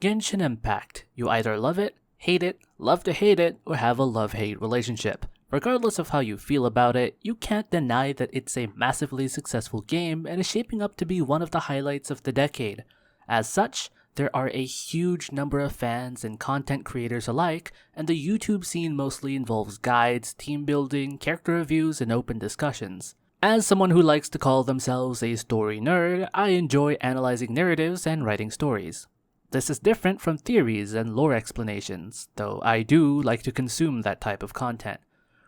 Genshin Impact. You either love it, love to hate it, or have a love-hate relationship. Regardless of how you feel about it, you can't deny that it's a massively successful game and is shaping up to be one of the highlights of the decade. As such, there are a huge number of fans and content creators alike, and the YouTube scene mostly involves guides, team building, character reviews, and open discussions. As someone who likes to call themselves a story nerd, I enjoy analyzing narratives and writing stories. This is different from theories and lore explanations, though I do like to consume that type of content.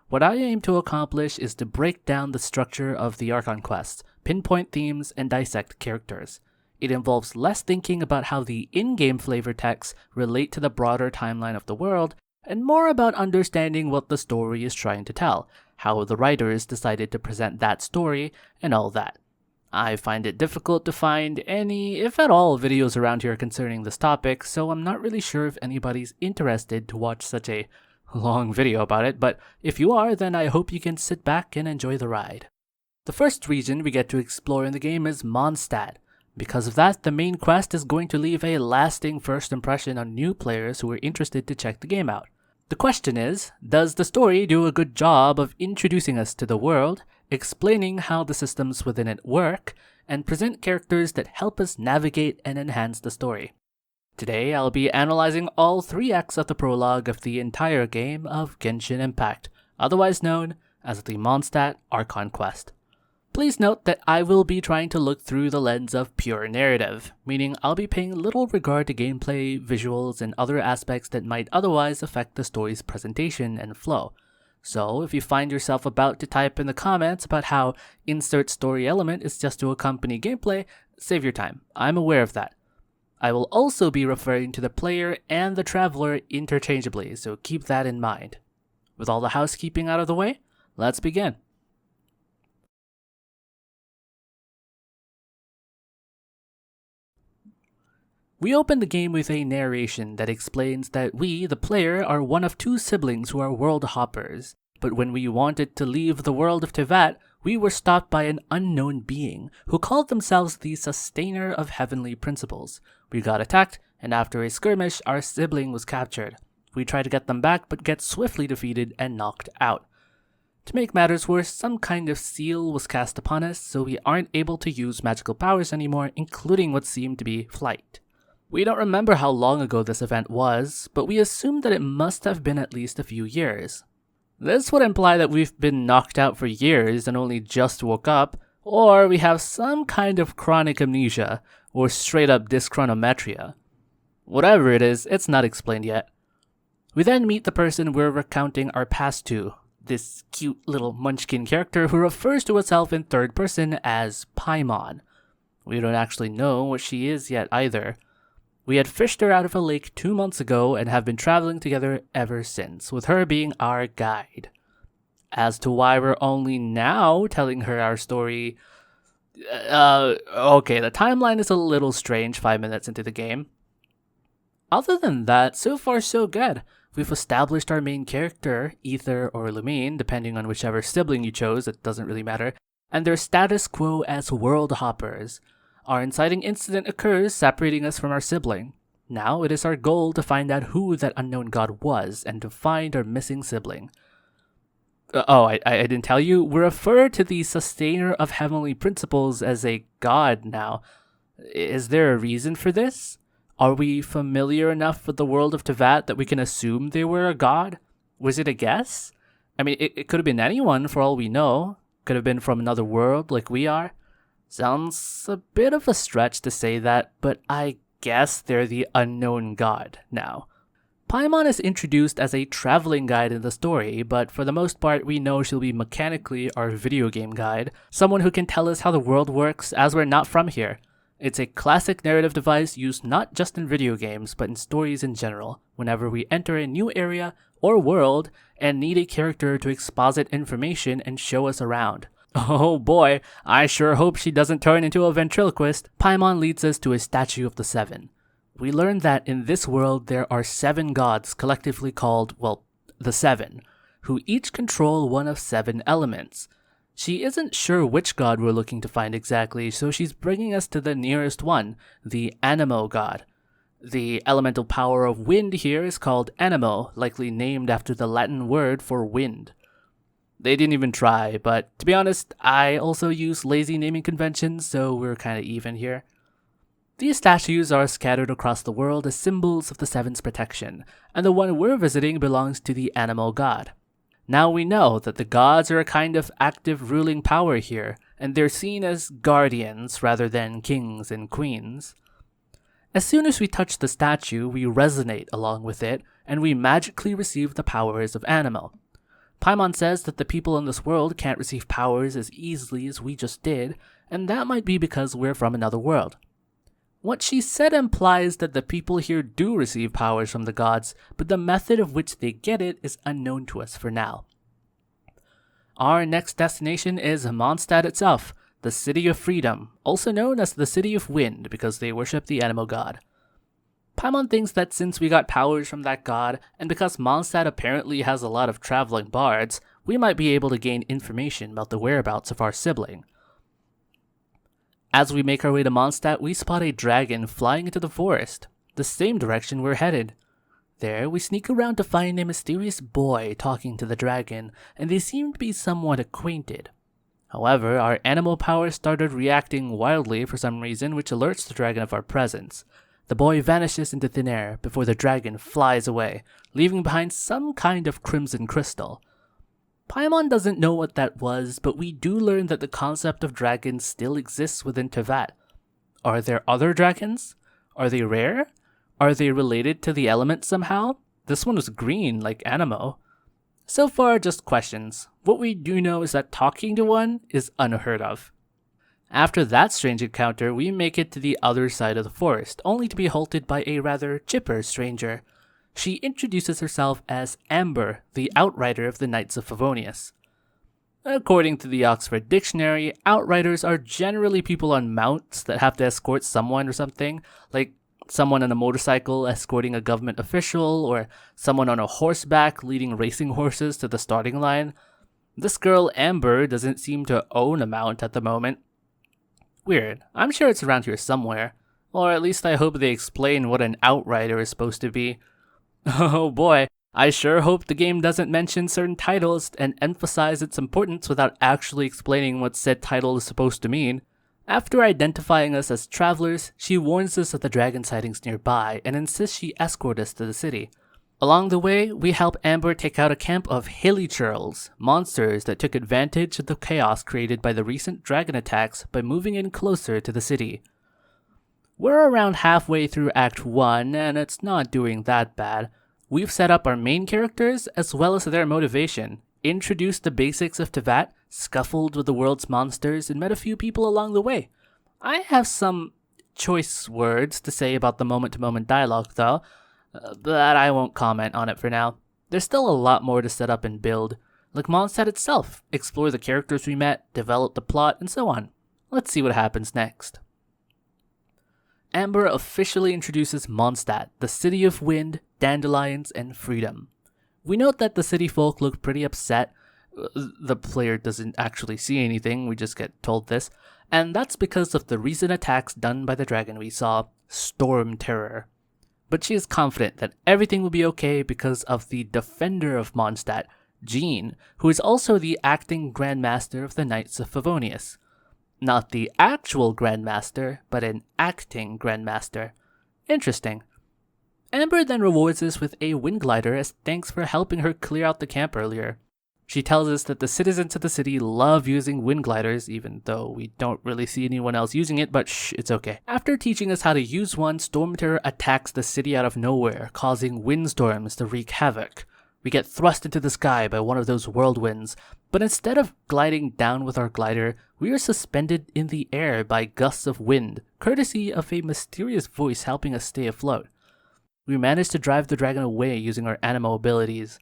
What I aim to accomplish is to break down the structure of the Archon Quest, pinpoint themes, and dissect characters. It involves less thinking about how the in-game flavor texts relate to the broader timeline of the world, and more about understanding what the story is trying to tell, how the writers decided to present that story, and all that. I find it difficult to find any, if at all, videos around here concerning this topic, so I'm not really sure if anybody's interested to watch such a long video about it, but if you are, then I hope you can sit back and enjoy the ride. The first region we get to explore in the game is Mondstadt. Because of that, the main quest is going to leave a lasting first impression on new players who are interested to check the game out. The question is, does the story do a good job of introducing us to the world, explaining how the systems within it work, and present characters that help us navigate and enhance the story? Today, I'll be analyzing all 3 acts of the prologue of the entire game of Genshin Impact, otherwise known as the Mondstadt Archon Quest. Please note that I will be trying to look through the lens of pure narrative, meaning I'll be paying little regard to gameplay, visuals, and other aspects that might otherwise affect the story's presentation and flow. So, if you find yourself about to type in the comments about how insert story element is just to accompany gameplay, save your time. I'm aware of that. I will also be referring to the player and the traveler interchangeably, so keep that in mind. With all the housekeeping out of the way, let's begin. We open the game with a narration that explains that we, the player, are one of 2 siblings who are world hoppers, but when we wanted to leave the world of Teyvat, we were stopped by an unknown being who called themselves the Sustainer of Heavenly Principles. We got attacked, and after a skirmish, our sibling was captured. We try to get them back, but get swiftly defeated and knocked out. To make matters worse, some kind of seal was cast upon us, so we aren't able to use magical powers anymore, including what seemed to be flight. We don't remember how long ago this event was, but we assume that it must have been at least a few years. This would imply that we've been knocked out for years and only just woke up, or we have some kind of chronic amnesia, or straight up dyschronometria. Whatever it is, it's not explained yet. We then meet the person we're recounting our past to, this cute little munchkin character who refers to herself in third person as Paimon. We don't actually know what she is yet either. We had fished her out of a lake 2 months ago and have been traveling together ever since, with her being our guide. As to why we're only now telling her our story, okay, the timeline is a little strange 5 minutes into the game. Other than that, so far so good. We've established our main character, Ether or Lumine, depending on whichever sibling you chose, it doesn't really matter, and their status quo as world hoppers. Our inciting incident occurs, separating us from our sibling. Now it is our goal to find out who that unknown god was and to find our missing sibling. I didn't tell you, we refer to the Sustainer of Heavenly Principles as a god now. Is there a reason for this? Are we familiar enough with the world of Teyvat that we can assume they were a god? Was it a guess? I mean, it could have been anyone for all we know. Could have been from another world like we are. Sounds a bit of a stretch to say that, but I guess they're the unknown god now. Paimon is introduced as a traveling guide in the story, but for the most part we know she'll be mechanically our video game guide, someone who can tell us how the world works as we're not from here. It's a classic narrative device used not just in video games, but in stories in general, whenever we enter a new area or world and need a character to exposit information and show us around. Oh boy, I sure hope she doesn't turn into a ventriloquist. Paimon leads us to a statue of the 7. We learn that in this world there are 7 gods collectively called, well, the 7, who each control one of 7 elements. She isn't sure which god we're looking to find exactly, so she's bringing us to the nearest one, the Anemo god. The elemental power of wind here is called animo, likely named after the Latin word for wind. They didn't even try, but to be honest, I also use lazy naming conventions, so we're kinda even here. These statues are scattered across the world as symbols of the Seven's protection, and the one we're visiting belongs to the animal god. Now we know that the gods are a kind of active ruling power here, and they're seen as guardians rather than kings and queens. As soon as we touch the statue, we resonate along with it, and we magically receive the powers of Animo. Paimon says that the people in this world can't receive powers as easily as we just did, and that might be because we're from another world. What she said implies that the people here do receive powers from the gods, but the method of which they get it is unknown to us for now. Our next destination is Mondstadt itself, the City of Freedom, also known as the City of Wind because they worship the animal god. Paimon thinks that since we got powers from that god, and because Mondstadt apparently has a lot of traveling bards, we might be able to gain information about the whereabouts of our sibling. As we make our way to Mondstadt, we spot a dragon flying into the forest, the same direction we're headed. There, we sneak around to find a mysterious boy talking to the dragon, and they seem to be somewhat acquainted. However, our animal powers started reacting wildly for some reason, which alerts the dragon of our presence. The boy vanishes into thin air before the dragon flies away, leaving behind some kind of crimson crystal. Paimon doesn't know what that was, but we do learn that the concept of dragons still exists within Teyvat. Are there other dragons? Are they rare? Are they related to the element somehow? This one was green, like Animo. So far, just questions. What we do know is that talking to one is unheard of. After that strange encounter, we make it to the other side of the forest, only to be halted by a rather chipper stranger. She introduces herself as Amber, the outrider of the Knights of Favonius. According to the Oxford Dictionary, outriders are generally people on mounts that have to escort someone or something, like someone on a motorcycle escorting a government official, or someone on a horseback leading racing horses to the starting line. This girl, Amber, doesn't seem to own a mount at the moment. Weird. I'm sure it's around here somewhere. Or at least I hope they explain what an outrider is supposed to be. Oh boy, I sure hope the game doesn't mention certain titles and emphasize its importance without actually explaining what said title is supposed to mean. After identifying us as travelers, she warns us of the dragon sightings nearby and insists she escort us to the city. Along the way, we help Amber take out a camp of hilichurls, monsters that took advantage of the chaos created by the recent dragon attacks by moving in closer to the city. We're around halfway through Act 1, and it's not doing that bad. We've set up our main characters as well as their motivation, introduced the basics of Teyvat, scuffled with the world's monsters, and met a few people along the way. I have some choice words to say about the moment-to-moment dialogue, though, but I won't comment on it for now. There's still a lot more to set up and build, like Mondstadt itself, explore the characters we met, develop the plot, and so on. Let's see what happens next. Amber officially introduces Mondstadt, the city of wind, dandelions, and freedom. We note that the city folk look pretty upset. The player doesn't actually see anything, we just get told this, and that's because of the recent attacks done by the dragon we saw, Storm Terror. But she is confident that everything will be okay because of the defender of Mondstadt, Jean, who is also the acting Grandmaster of the Knights of Favonius. Not the actual Grandmaster, but an acting Grandmaster. Interesting. Amber then rewards us with a wind glider as thanks for helping her clear out the camp earlier. She tells us that the citizens of the city love using wind gliders, even though we don't really see anyone else using it, but shh, it's okay. After teaching us how to use one, Storm Terror attacks the city out of nowhere, causing windstorms to wreak havoc. We get thrust into the sky by one of those whirlwinds, but instead of gliding down with our glider, we are suspended in the air by gusts of wind, courtesy of a mysterious voice helping us stay afloat. We manage to drive the dragon away using our animo abilities.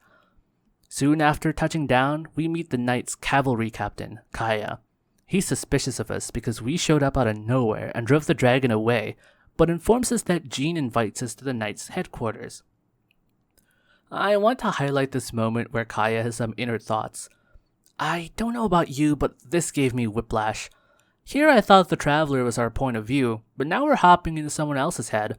Soon after touching down, we meet the knight's cavalry captain, Kaya. He's suspicious of us because we showed up out of nowhere and drove the dragon away, but informs us that Jean invites us to the knight's headquarters. I want to highlight this moment where Kaya has some inner thoughts. I don't know about you, but this gave me whiplash. Here I thought the traveler was our point of view, but now we're hopping into someone else's head.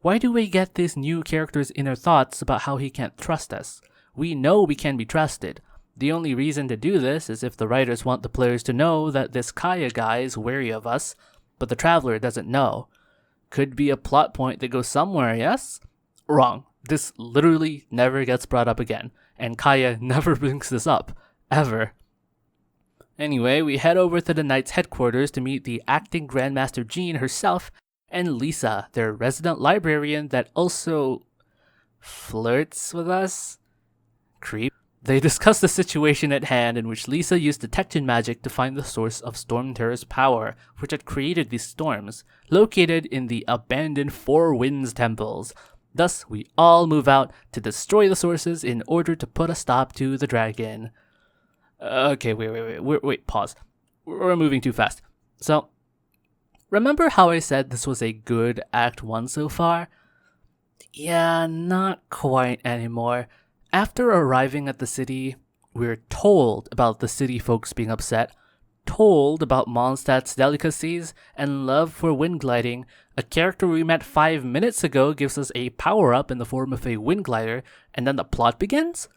Why do we get this new character's inner thoughts about how he can't trust us? We know we can be trusted. The only reason to do this is if the writers want the players to know that this Kaya guy is wary of us, but the Traveler doesn't know. Could be a plot point that goes somewhere, yes? Wrong. This literally never gets brought up again, and Kaya never brings this up, ever. Anyway, we head over to the Knight's headquarters to meet the acting Grandmaster Jean herself and Lisa, their resident librarian that also flirts with us? Creep. They discuss the situation at hand in which Lisa used detection magic to find the source of Storm Terror's power, which had created these storms, located in the abandoned Four Winds temples. Thus, we all move out to destroy the sources in order to put a stop to the dragon. Okay, wait, pause. We're moving too fast. So, remember how I said this was a good Act 1 so far? Yeah, not quite anymore. After arriving at the city, we're told about the city folks being upset, told about Mondstadt's delicacies and love for wind gliding. A character we met 5 minutes ago gives us a power-up in the form of a wind glider, and then the plot begins?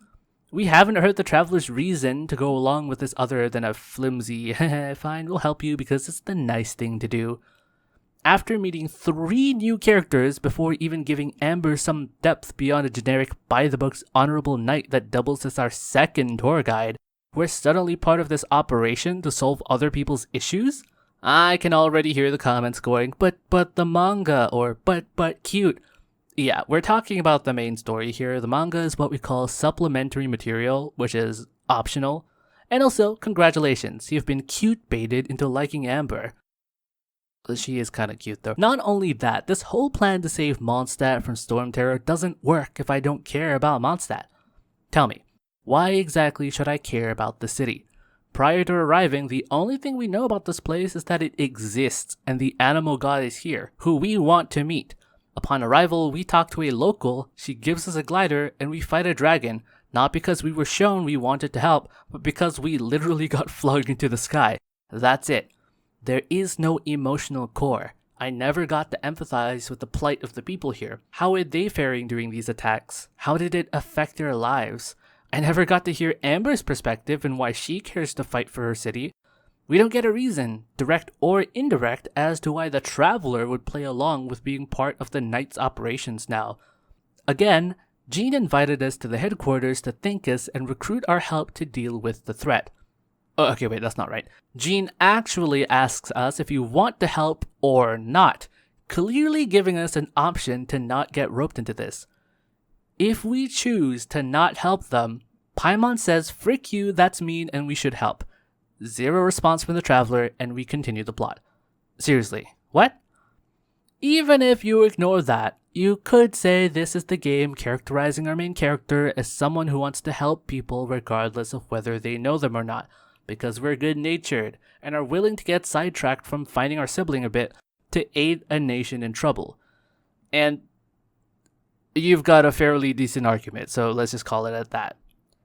We haven't heard the Traveler's reason to go along with this other than a flimsy, fine, we'll help you because it's the nice thing to do. After meeting 3 new characters before even giving Amber some depth beyond a generic by-the-books honorable knight that doubles as our second tour guide, we're suddenly part of this operation to solve other people's issues? I can already hear the comments going, but the manga, or but cute. Yeah, we're talking about the main story here. The manga is what we call supplementary material, which is optional. And also, congratulations, you've been cute baited into liking Amber. She is kind of cute though. Not only that, this whole plan to save Mondstadt from Storm Terror doesn't work if I don't care about Mondstadt. Tell me, why exactly should I care about the city? Prior to arriving, the only thing we know about this place is that it exists and the animal god is here, who we want to meet. Upon arrival, we talk to a local, she gives us a glider, and we fight a dragon, not because we were shown we wanted to help, but because we literally got flung into the sky. That's it. There is no emotional core. I never got to empathize with the plight of the people here. How are they faring during these attacks? How did it affect their lives? I never got to hear Amber's perspective and why she cares to fight for her city. We don't get a reason, direct or indirect, as to why the Traveler would play along with being part of the Knight's operations now. Again, Jean invited us to the headquarters to thank us and recruit our help to deal with the threat. Oh, okay, wait, that's not right. Jean actually asks us if you want to help or not, clearly giving us an option to not get roped into this. If we choose to not help them, Paimon says, frick you, that's mean and we should help. Zero response from the Traveler, and we continue the plot. Seriously, what? Even if you ignore that, you could say this is the game characterizing our main character as someone who wants to help people regardless of whether they know them or not, because we're good-natured and are willing to get sidetracked from finding our sibling a bit to aid a nation in trouble. And you've got a fairly decent argument, so let's just call it at that.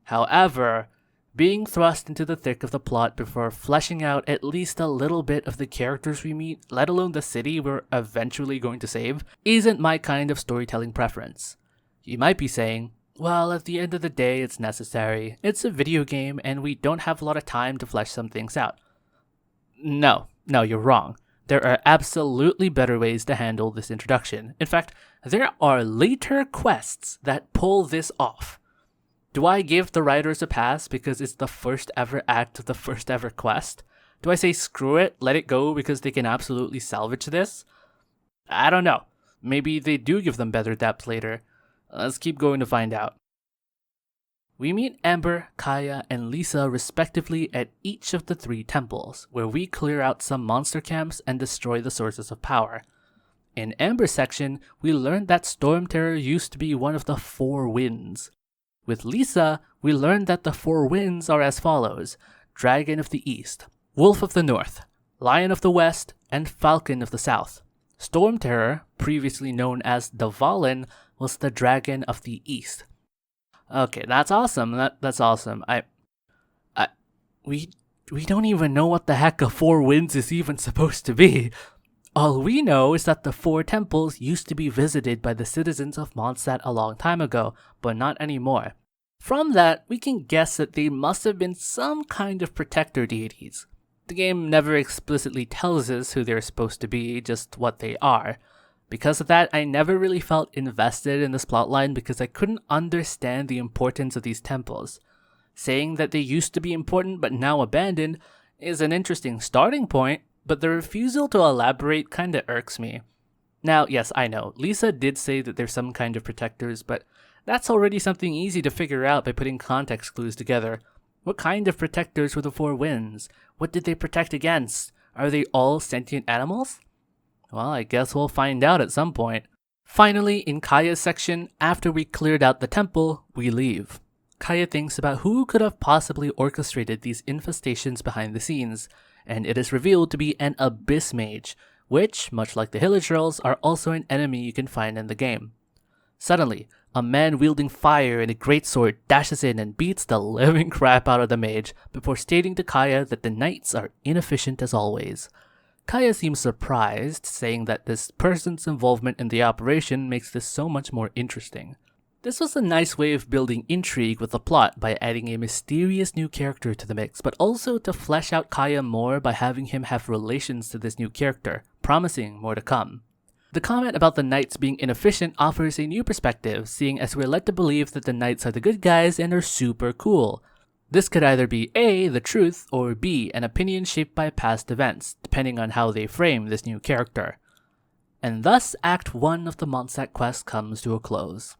However, being thrust into the thick of the plot before fleshing out at least a little bit of the characters we meet, let alone the city we're eventually going to save, isn't my kind of storytelling preference. You might be saying, well, at the end of the day, it's necessary. It's a video game, and we don't have a lot of time to flesh some things out. No, you're wrong. There are absolutely better ways to handle this introduction. In fact, there are later quests that pull this off. Do I give the writers a pass because it's the first ever act of the first ever quest? Do I say screw it, let it go because they can absolutely salvage this? I don't know. Maybe they do give them better depth later. Let's keep going to find out. We meet Amber, Kaya, and Lisa respectively at each of the 3 temples, where we clear out some monster camps and destroy the sources of power. In Amber's section, we learned that Storm Terror used to be one of the 4 winds. With Lisa, we learned that the 4 winds are as follows: Dragon of the East, Wolf of the North, Lion of the West, and Falcon of the South. Storm Terror, previously known as Dvalin, was the Dragon of the East. Okay, that's awesome. That's awesome. We don't even know what the heck a 4 winds is even supposed to be. All we know is that the 4 temples used to be visited by the citizens of Mondstadt a long time ago, but not anymore. From that, we can guess that they must have been some kind of protector deities. The game never explicitly tells us who they're supposed to be, just what they are. Because of that, I never really felt invested in this plotline because I couldn't understand the importance of these temples. Saying that they used to be important but now abandoned is an interesting starting point, but the refusal to elaborate kinda irks me. Now, yes, I know, Lisa did say that they're some kind of protectors, but that's already something easy to figure out by putting context clues together. What kind of protectors were the 4 winds? What did they protect against? Are they all sentient animals? Well, I guess we'll find out at some point. Finally, in Kaya's section, after we cleared out the temple, we leave. Kaya thinks about who could have possibly orchestrated these infestations behind the scenes, and it is revealed to be an Abyss Mage, which, much like the Hilichurls, are also an enemy you can find in the game. Suddenly, a man wielding fire and a greatsword dashes in and beats the living crap out of the mage before stating to Kaya that the knights are inefficient as always. Kaya seems surprised, saying that this person's involvement in the operation makes this so much more interesting. This was a nice way of building intrigue with the plot by adding a mysterious new character to the mix, but also to flesh out Kaya more by having him have relations to this new character, promising more to come. The comment about the knights being inefficient offers a new perspective, seeing as we're led to believe that the knights are the good guys and are super cool. This could either be A, the truth, or B, an opinion shaped by past events, depending on how they frame this new character. And thus, Act 1 of the Mondstadt quest comes to a close.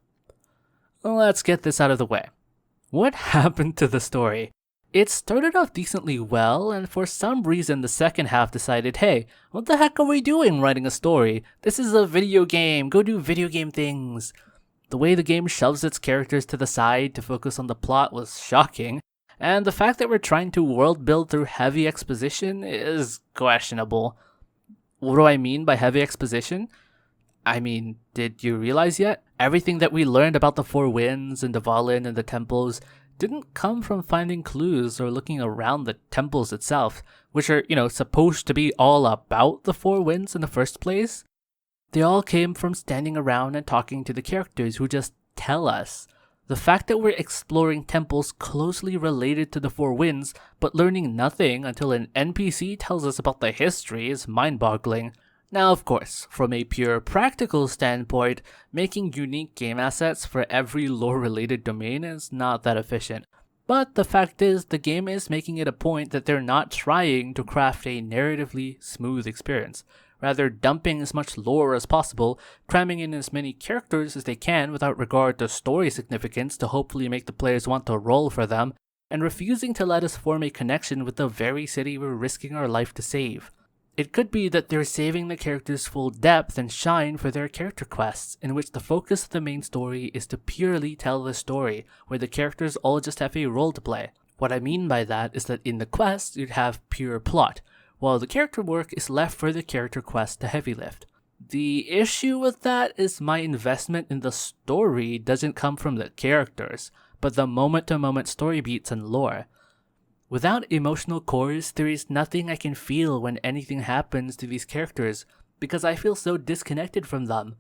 Let's get this out of the way. What happened to the story? It started off decently well, and for some reason the second half decided, hey, what the heck are we doing writing a story? This is a video game, go do video game things. The way the game shoves its characters to the side to focus on the plot was shocking, and the fact that we're trying to world build through heavy exposition is questionable. What do I mean by heavy exposition? I mean, did you realize yet? Everything that we learned about the 4 winds and Dvalin and the temples didn't come from finding clues or looking around the temples itself, which are, supposed to be all about the 4 winds in the first place. They all came from standing around and talking to the characters who just tell us. The fact that we're exploring temples closely related to the 4 winds, but learning nothing until an NPC tells us about the history is mind-boggling. Now, of course, from a pure practical standpoint, making unique game assets for every lore-related domain is not that efficient. But the fact is, the game is making it a point that they're not trying to craft a narratively smooth experience, rather dumping as much lore as possible, cramming in as many characters as they can without regard to story significance to hopefully make the players want to roll for them, and refusing to let us form a connection with the very city we're risking our life to save. It could be that they're saving the characters' full depth and shine for their character quests, in which the focus of the main story is to purely tell the story, where the characters all just have a role to play. What I mean by that is that in the quest, you'd have pure plot, while the character work is left for the character quest to heavy lift. The issue with that is my investment in the story doesn't come from the characters, but the moment-to-moment story beats and lore. Without emotional cores, there is nothing I can feel when anything happens to these characters, because I feel so disconnected from them.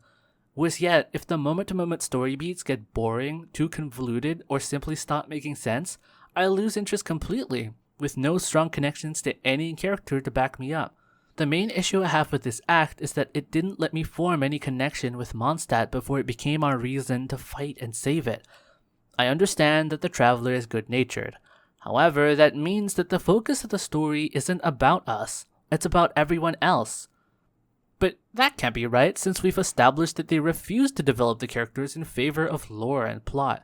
Worse yet, if the moment-to-moment story beats get boring, too convoluted, or simply stop making sense, I lose interest completely, with no strong connections to any character to back me up. The main issue I have with this act is that it didn't let me form any connection with Mondstadt before it became our reason to fight and save it. I understand that the Traveler is good-natured. However, that means that the focus of the story isn't about us, it's about everyone else. But that can't be right, since we've established that they refuse to develop the characters in favor of lore and plot.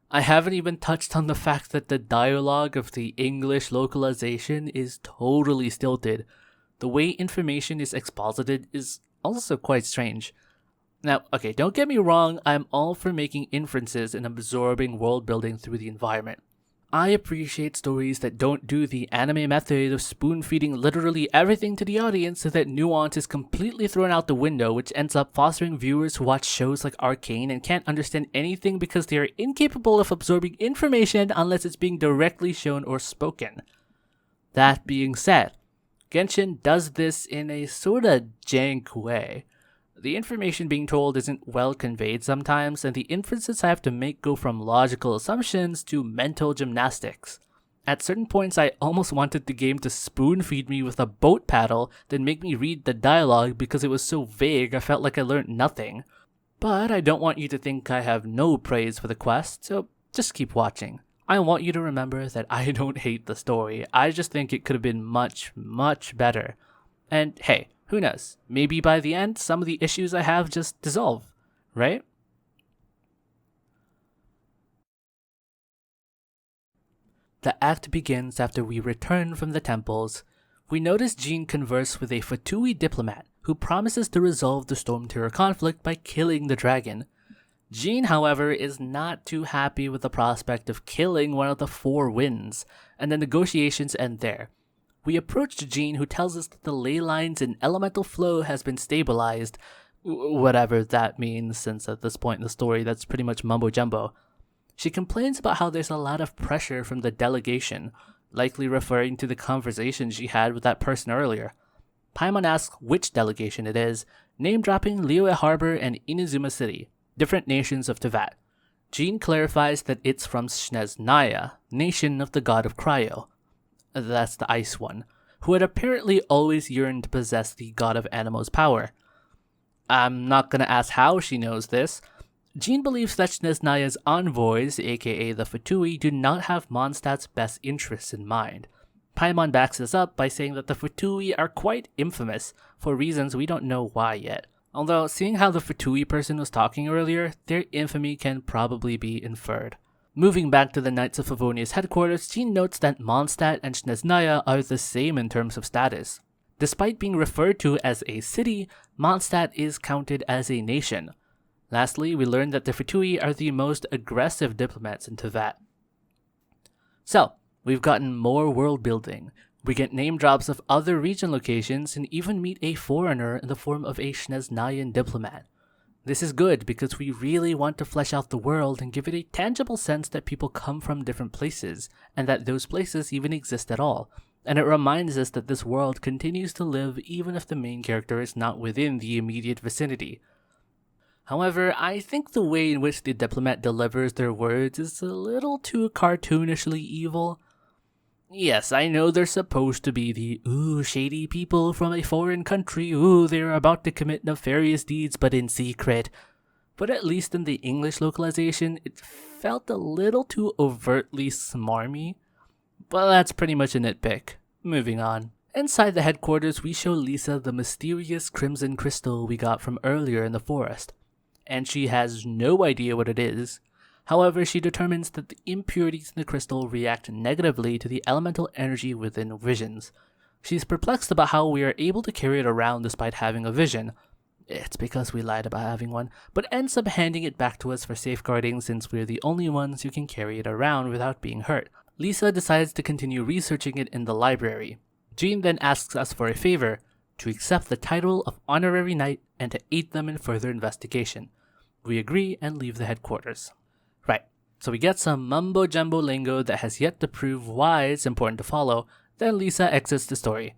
I haven't even touched on the fact that the dialogue of the English localization is totally stilted. The way information is exposited is also quite strange. Now, okay, don't get me wrong, I'm all for making inferences and absorbing world building through the environment. I appreciate stories that don't do the anime method of spoon-feeding literally everything to the audience so that nuance is completely thrown out the window, which ends up fostering viewers who watch shows like Arcane and can't understand anything because they are incapable of absorbing information unless it's being directly shown or spoken. That being said, Genshin does this in a sorta jank way. The information being told isn't well conveyed sometimes, and the inferences I have to make go from logical assumptions to mental gymnastics. At certain points, I almost wanted the game to spoon feed me with a boat paddle, then make me read the dialogue because it was so vague I felt like I learned nothing. But I don't want you to think I have no praise for the quest, so just keep watching. I want you to remember that I don't hate the story, I just think it could have been much, much better. And hey, who knows, maybe by the end some of the issues I have just dissolve, right? The act begins after we return from the temples. We notice Jean converse with a Fatui diplomat who promises to resolve the Storm Terror conflict by killing the dragon. Jean, however, is not too happy with the prospect of killing one of the four winds, and the negotiations end there. We approach Jean, who tells us that the ley lines and elemental flow has been stabilized, whatever that means, since at this point in the story that's pretty much mumbo jumbo. She complains about how there's a lot of pressure from the delegation, likely referring to the conversation she had with that person earlier. Paimon asks which delegation it is, name-dropping Liyue Harbor and Inazuma City, different nations of Teyvat. Jean clarifies that it's from Snezhnaya, nation of the god of Cryo. That's the ice one, who had apparently always yearned to possess the god of Animo's power. I'm not gonna ask how she knows this. Jean believes that Snezhnaya's envoys, aka the Fatui, do not have Mondstadt's best interests in mind. Paimon backs this up by saying that the Fatui are quite infamous, for reasons we don't know why yet. Although, seeing how the Fatui person was talking earlier, their infamy can probably be inferred. Moving back to the Knights of Favonia's headquarters, Jean notes that Mondstadt and Snezhnaya are the same in terms of status. Despite being referred to as a city, Mondstadt is counted as a nation. Lastly, we learn that the Fatui are the most aggressive diplomats in Teyvat. So, we've gotten more world building. We get name drops of other region locations and even meet a foreigner in the form of a Snezhnayan diplomat. This is good because we really want to flesh out the world and give it a tangible sense that people come from different places, and that those places even exist at all. And it reminds us that this world continues to live even if the main character is not within the immediate vicinity. However, I think the way in which the diplomat delivers their words is a little too cartoonishly evil. Yes, I know they're supposed to be the, shady people from a foreign country, they're about to commit nefarious deeds but in secret. But at least in the English localization, it felt a little too overtly smarmy. But that's pretty much a nitpick. Moving on. Inside the headquarters, we show Lisa the mysterious crimson crystal we got from earlier in the forest. And she has no idea what it is. However, she determines that the impurities in the crystal react negatively to the elemental energy within visions. She's perplexed about how we are able to carry it around despite having a vision. It's because we lied about having one, but ends up handing it back to us for safeguarding since we're the only ones who can carry it around without being hurt. Lisa decides to continue researching it in the library. Jean then asks us for a favor, to accept the title of Honorary Knight and to aid them in further investigation. We agree and leave the headquarters. Right, so we get some mumbo-jumbo lingo that has yet to prove why it's important to follow, then Lisa exits the story.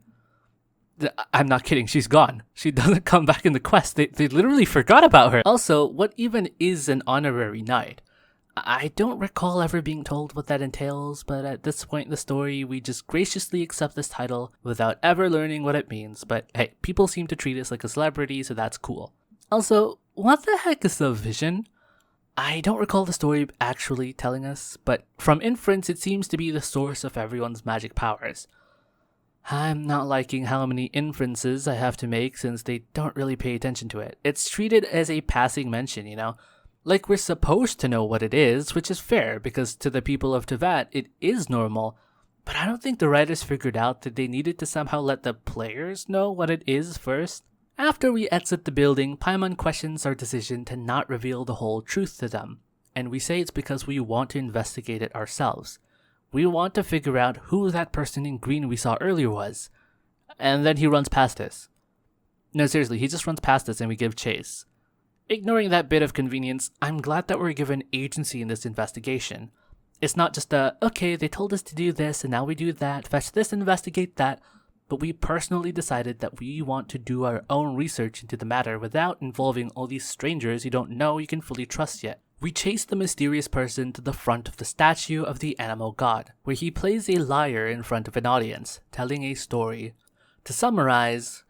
I'm not kidding, she's gone. She doesn't come back in the quest, they literally forgot about her. Also, what even is an honorary knight? I don't recall ever being told what that entails, but at this point in the story, we just graciously accept this title without ever learning what it means, but hey, people seem to treat us like a celebrity, so that's cool. Also, what the heck is a vision? I don't recall the story actually telling us, but from inference it seems to be the source of everyone's magic powers. I'm not liking how many inferences I have to make since they don't really pay attention to it. It's treated as a passing mention, you know? Like we're supposed to know what it is, which is fair because to the people of Teyvat it is normal, but I don't think the writers figured out that they needed to somehow let the players know what it is first. After we exit the building, Paimon questions our decision to not reveal the whole truth to them, and we say it's because we want to investigate it ourselves. We want to figure out who that person in green we saw earlier was. And then he runs past us. No, seriously, he just runs past us and we give chase. Ignoring that bit of convenience, I'm glad that we're given agency in this investigation. It's not just okay, they told us to do this and now we do that, fetch this and investigate that. but we personally decided that we want to do our own research into the matter without involving all these strangers you don't know you can fully trust yet. We chase the mysterious person to the front of the statue of the animal god, where he plays a lyre in front of an audience, telling a story. To summarize,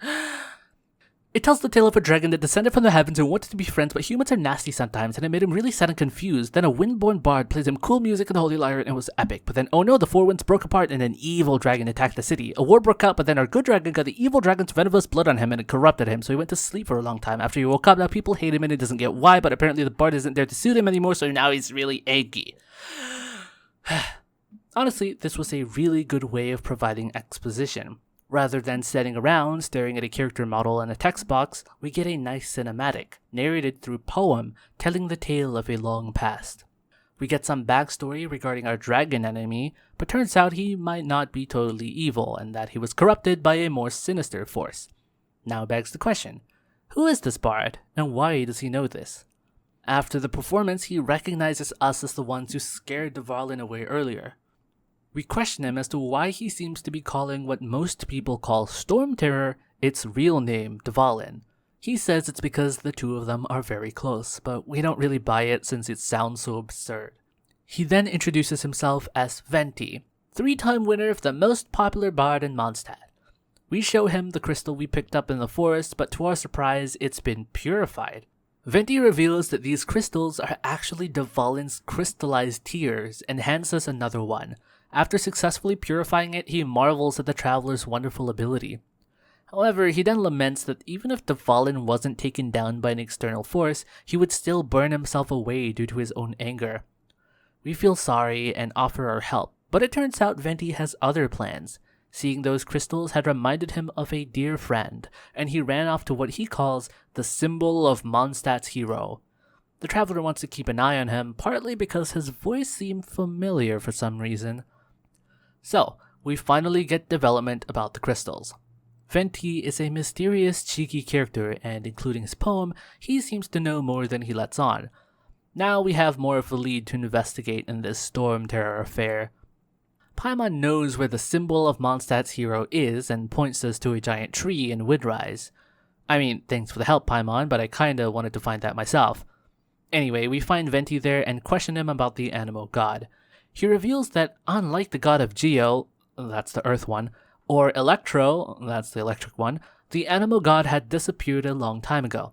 it tells the tale of a dragon that descended from the heavens and wanted to be friends, but humans are nasty sometimes, and it made him really sad and confused. Then a windborn bard plays him cool music in the holy lyre, and it was epic. But then, oh no, the four winds broke apart, and an evil dragon attacked the city. A war broke out, but then our good dragon got the evil dragon's venomous blood on him, and it corrupted him, so he went to sleep for a long time. After he woke up, now people hate him, and he doesn't get why, but apparently the bard isn't there to suit him anymore, so now he's really eggy. Honestly, this was a really good way of providing exposition. Rather than sitting around staring at a character model in a text box, we get a nice cinematic, narrated through poem, telling the tale of a long past. We get some backstory regarding our dragon enemy, but turns out he might not be totally evil and that he was corrupted by a more sinister force. Now begs the question, who is this bard, and why does he know this? After the performance, he recognizes us as the ones who scared Dvalin away earlier. We question him as to why he seems to be calling what most people call Storm Terror its real name, Dvalin. He says it's because the two of them are very close, but we don't really buy it since it sounds so absurd. He then introduces himself as Venti, 3-time winner of the most popular bard in Mondstadt. We show him the crystal we picked up in the forest, but to our surprise, it's been purified. Venti reveals that these crystals are actually Dvalin's crystallized tears and hands us another one. After successfully purifying it, he marvels at the traveler's wonderful ability. However, he then laments that even if Dvalin wasn't taken down by an external force, he would still burn himself away due to his own anger. We feel sorry and offer our help, but it turns out Venti has other plans. Seeing those crystals had reminded him of a dear friend, and he ran off to what he calls the symbol of Mondstadt's hero. The traveler wants to keep an eye on him, partly because his voice seemed familiar for some reason. So, we finally get development about the crystals. Venti is a mysterious, cheeky character, and including his poem, he seems to know more than he lets on. Now we have more of a lead to investigate in this Storm Terror affair. Paimon knows where the symbol of Mondstadt's hero is and points us to a giant tree in Windrise. I mean, thanks for the help, Paimon, but I kinda wanted to find that myself. Anyway, we find Venti there and question him about the animal god. He reveals that unlike the god of Geo, that's the earth one, or Electro, that's the electric one, the animal god had disappeared a long time ago.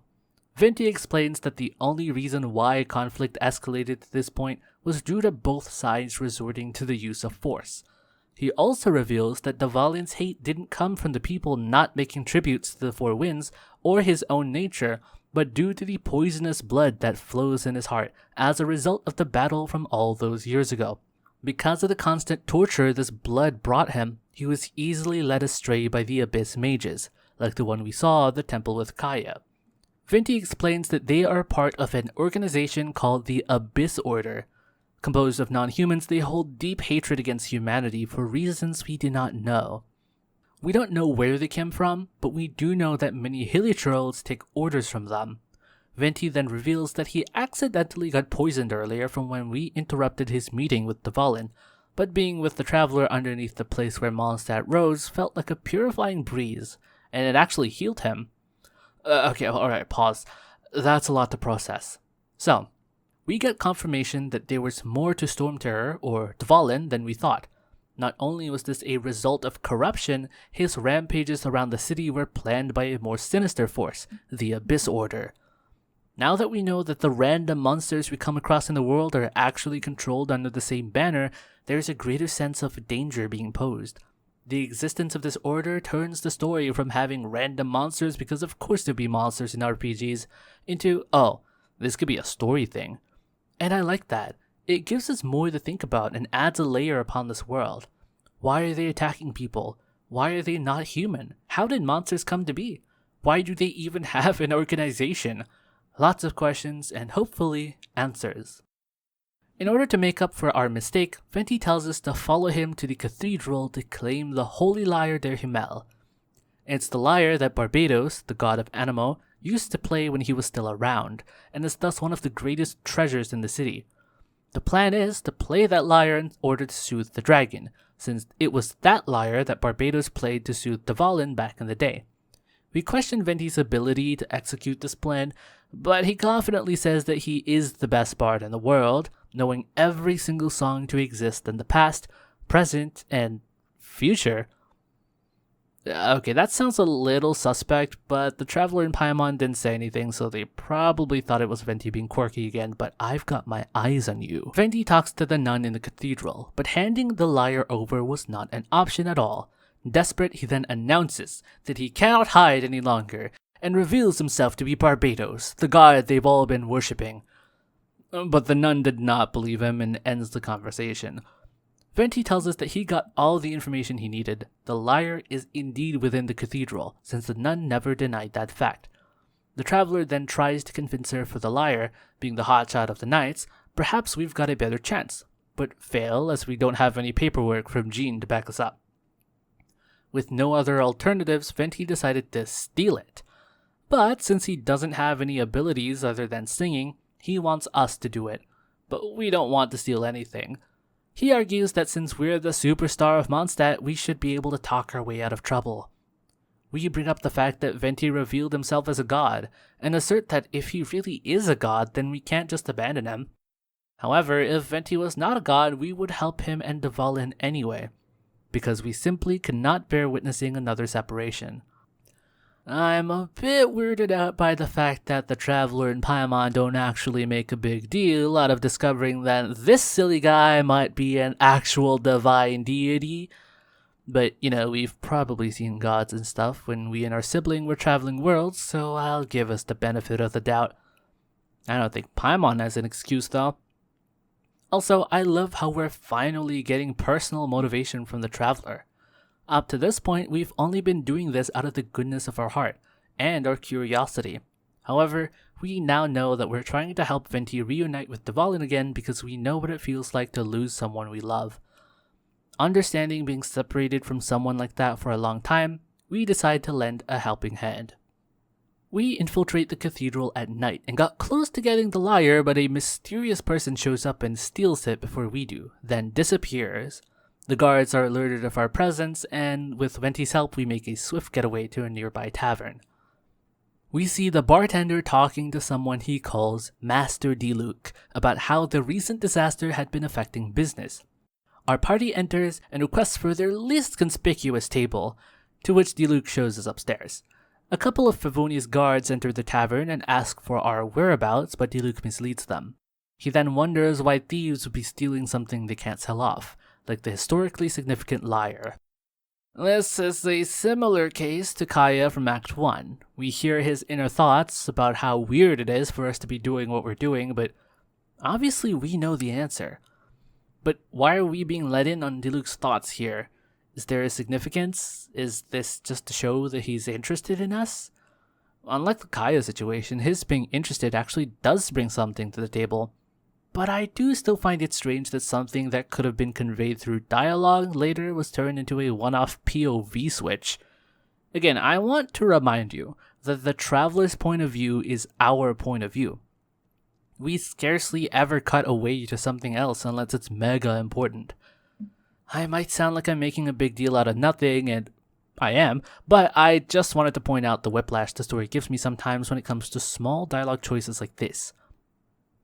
Venti explains that the only reason why conflict escalated to this point was due to both sides resorting to the use of force. He also reveals that Dvalin's hate didn't come from the people not making tributes to the Four Winds or his own nature, but due to the poisonous blood that flows in his heart as a result of the battle from all those years ago. Because of the constant torture this blood brought him, he was easily led astray by the Abyss mages, like the one we saw at the temple with Kaya. Venti explains that they are part of an organization called the Abyss Order. Composed of non-humans, they hold deep hatred against humanity for reasons we do not know. We don't know where they came from, but we do know that many Hilichurls take orders from them. Venti then reveals that he accidentally got poisoned earlier from when we interrupted his meeting with Dvalin, but being with the traveler underneath the place where Mondstadt rose felt like a purifying breeze, and it actually healed him. Alright, pause. That's a lot to process. So, we get confirmation that there was more to Storm Terror, or Dvalin, than we thought. Not only was this a result of corruption, his rampages around the city were planned by a more sinister force, the Abyss Order. Now that we know that the random monsters we come across in the world are actually controlled under the same banner, there is a greater sense of danger being posed. The existence of this order turns the story from having random monsters, because of course there'll be monsters in RPGs, into, oh, this could be a story thing. And I like that. It gives us more to think about and adds a layer upon this world. Why are they attacking people? Why are they not human? How did monsters come to be? Why do they even have an organization? Lots of questions and hopefully answers. In order to make up for our mistake, Venti tells us to follow him to the cathedral to claim the holy lyre der Himmel. It's the lyre that Barbados, the god of Anemo, used to play when he was still around, and is thus one of the greatest treasures in the city. The plan is to play that lyre in order to soothe the dragon, since it was that lyre that Barbados played to soothe Dvalin back in the day. We question Venti's ability to execute this plan, but he confidently says that he is the best bard in the world, knowing every single song to exist in the past, present, and future. Okay, that sounds a little suspect, but the Traveler in Paimon didn't say anything, so they probably thought it was Venti being quirky again, but I've got my eyes on you. Venti talks to the nun in the cathedral, but handing the lyre over was not an option at all. Desperate, he then announces that he cannot hide any longer, and reveals himself to be Barbados, the god they've all been worshipping. But the nun did not believe him and ends the conversation. Venti tells us that he got all the information he needed. The lyre is indeed within the cathedral, since the nun never denied that fact. The traveler then tries to convince her for the lyre, being the hotshot of the knights, perhaps we've got a better chance, but fail as we don't have any paperwork from Jean to back us up. With no other alternatives, Venti decided to steal it. But since he doesn't have any abilities other than singing, he wants us to do it. But we don't want to steal anything. He argues that since we're the superstar of Mondstadt, we should be able to talk our way out of trouble. We bring up the fact that Venti revealed himself as a god, and assert that if he really is a god, then we can't just abandon him. However, if Venti was not a god, we would help him and Dvalin anyway, because we simply could not bear witnessing another separation. I'm a bit weirded out by the fact that the Traveler and Paimon don't actually make a big deal out of discovering that this silly guy might be an actual divine deity. But, we've probably seen gods and stuff when we and our sibling were traveling worlds, so I'll give us the benefit of the doubt. I don't think Paimon has an excuse though. Also, I love how we're finally getting personal motivation from the Traveler. Up to this point, we've only been doing this out of the goodness of our heart and our curiosity. However, we now know that we're trying to help Venti reunite with Dvalin again because we know what it feels like to lose someone we love. Understanding being separated from someone like that for a long time, we decide to lend a helping hand. We infiltrate the cathedral at night and got close to getting the lyre, but a mysterious person shows up and steals it before we do, then disappears. The guards are alerted of our presence, and with Venti's help, we make a swift getaway to a nearby tavern. We see the bartender talking to someone he calls Master Diluc about how the recent disaster had been affecting business. Our party enters and requests for their least conspicuous table, to which Diluc shows us upstairs. A couple of Favonius guards enter the tavern and ask for our whereabouts, but Diluc misleads them. He then wonders why thieves would be stealing something they can't sell off, like the historically significant lyre. This is a similar case to Kaya from Act 1. We hear his inner thoughts about how weird it is for us to be doing what we're doing, but obviously we know the answer. But why are we being let in on Diluc's thoughts here? Is there a significance? Is this just to show that he's interested in us? Unlike the Kaya situation, his being interested actually does bring something to the table. But I do still find it strange that something that could have been conveyed through dialogue later was turned into a one-off POV switch. Again, I want to remind you that the Traveler's point of view is our point of view. We scarcely ever cut away to something else unless it's mega important. I might sound like I'm making a big deal out of nothing, and I am, but I just wanted to point out the whiplash the story gives me sometimes when it comes to small dialogue choices like this.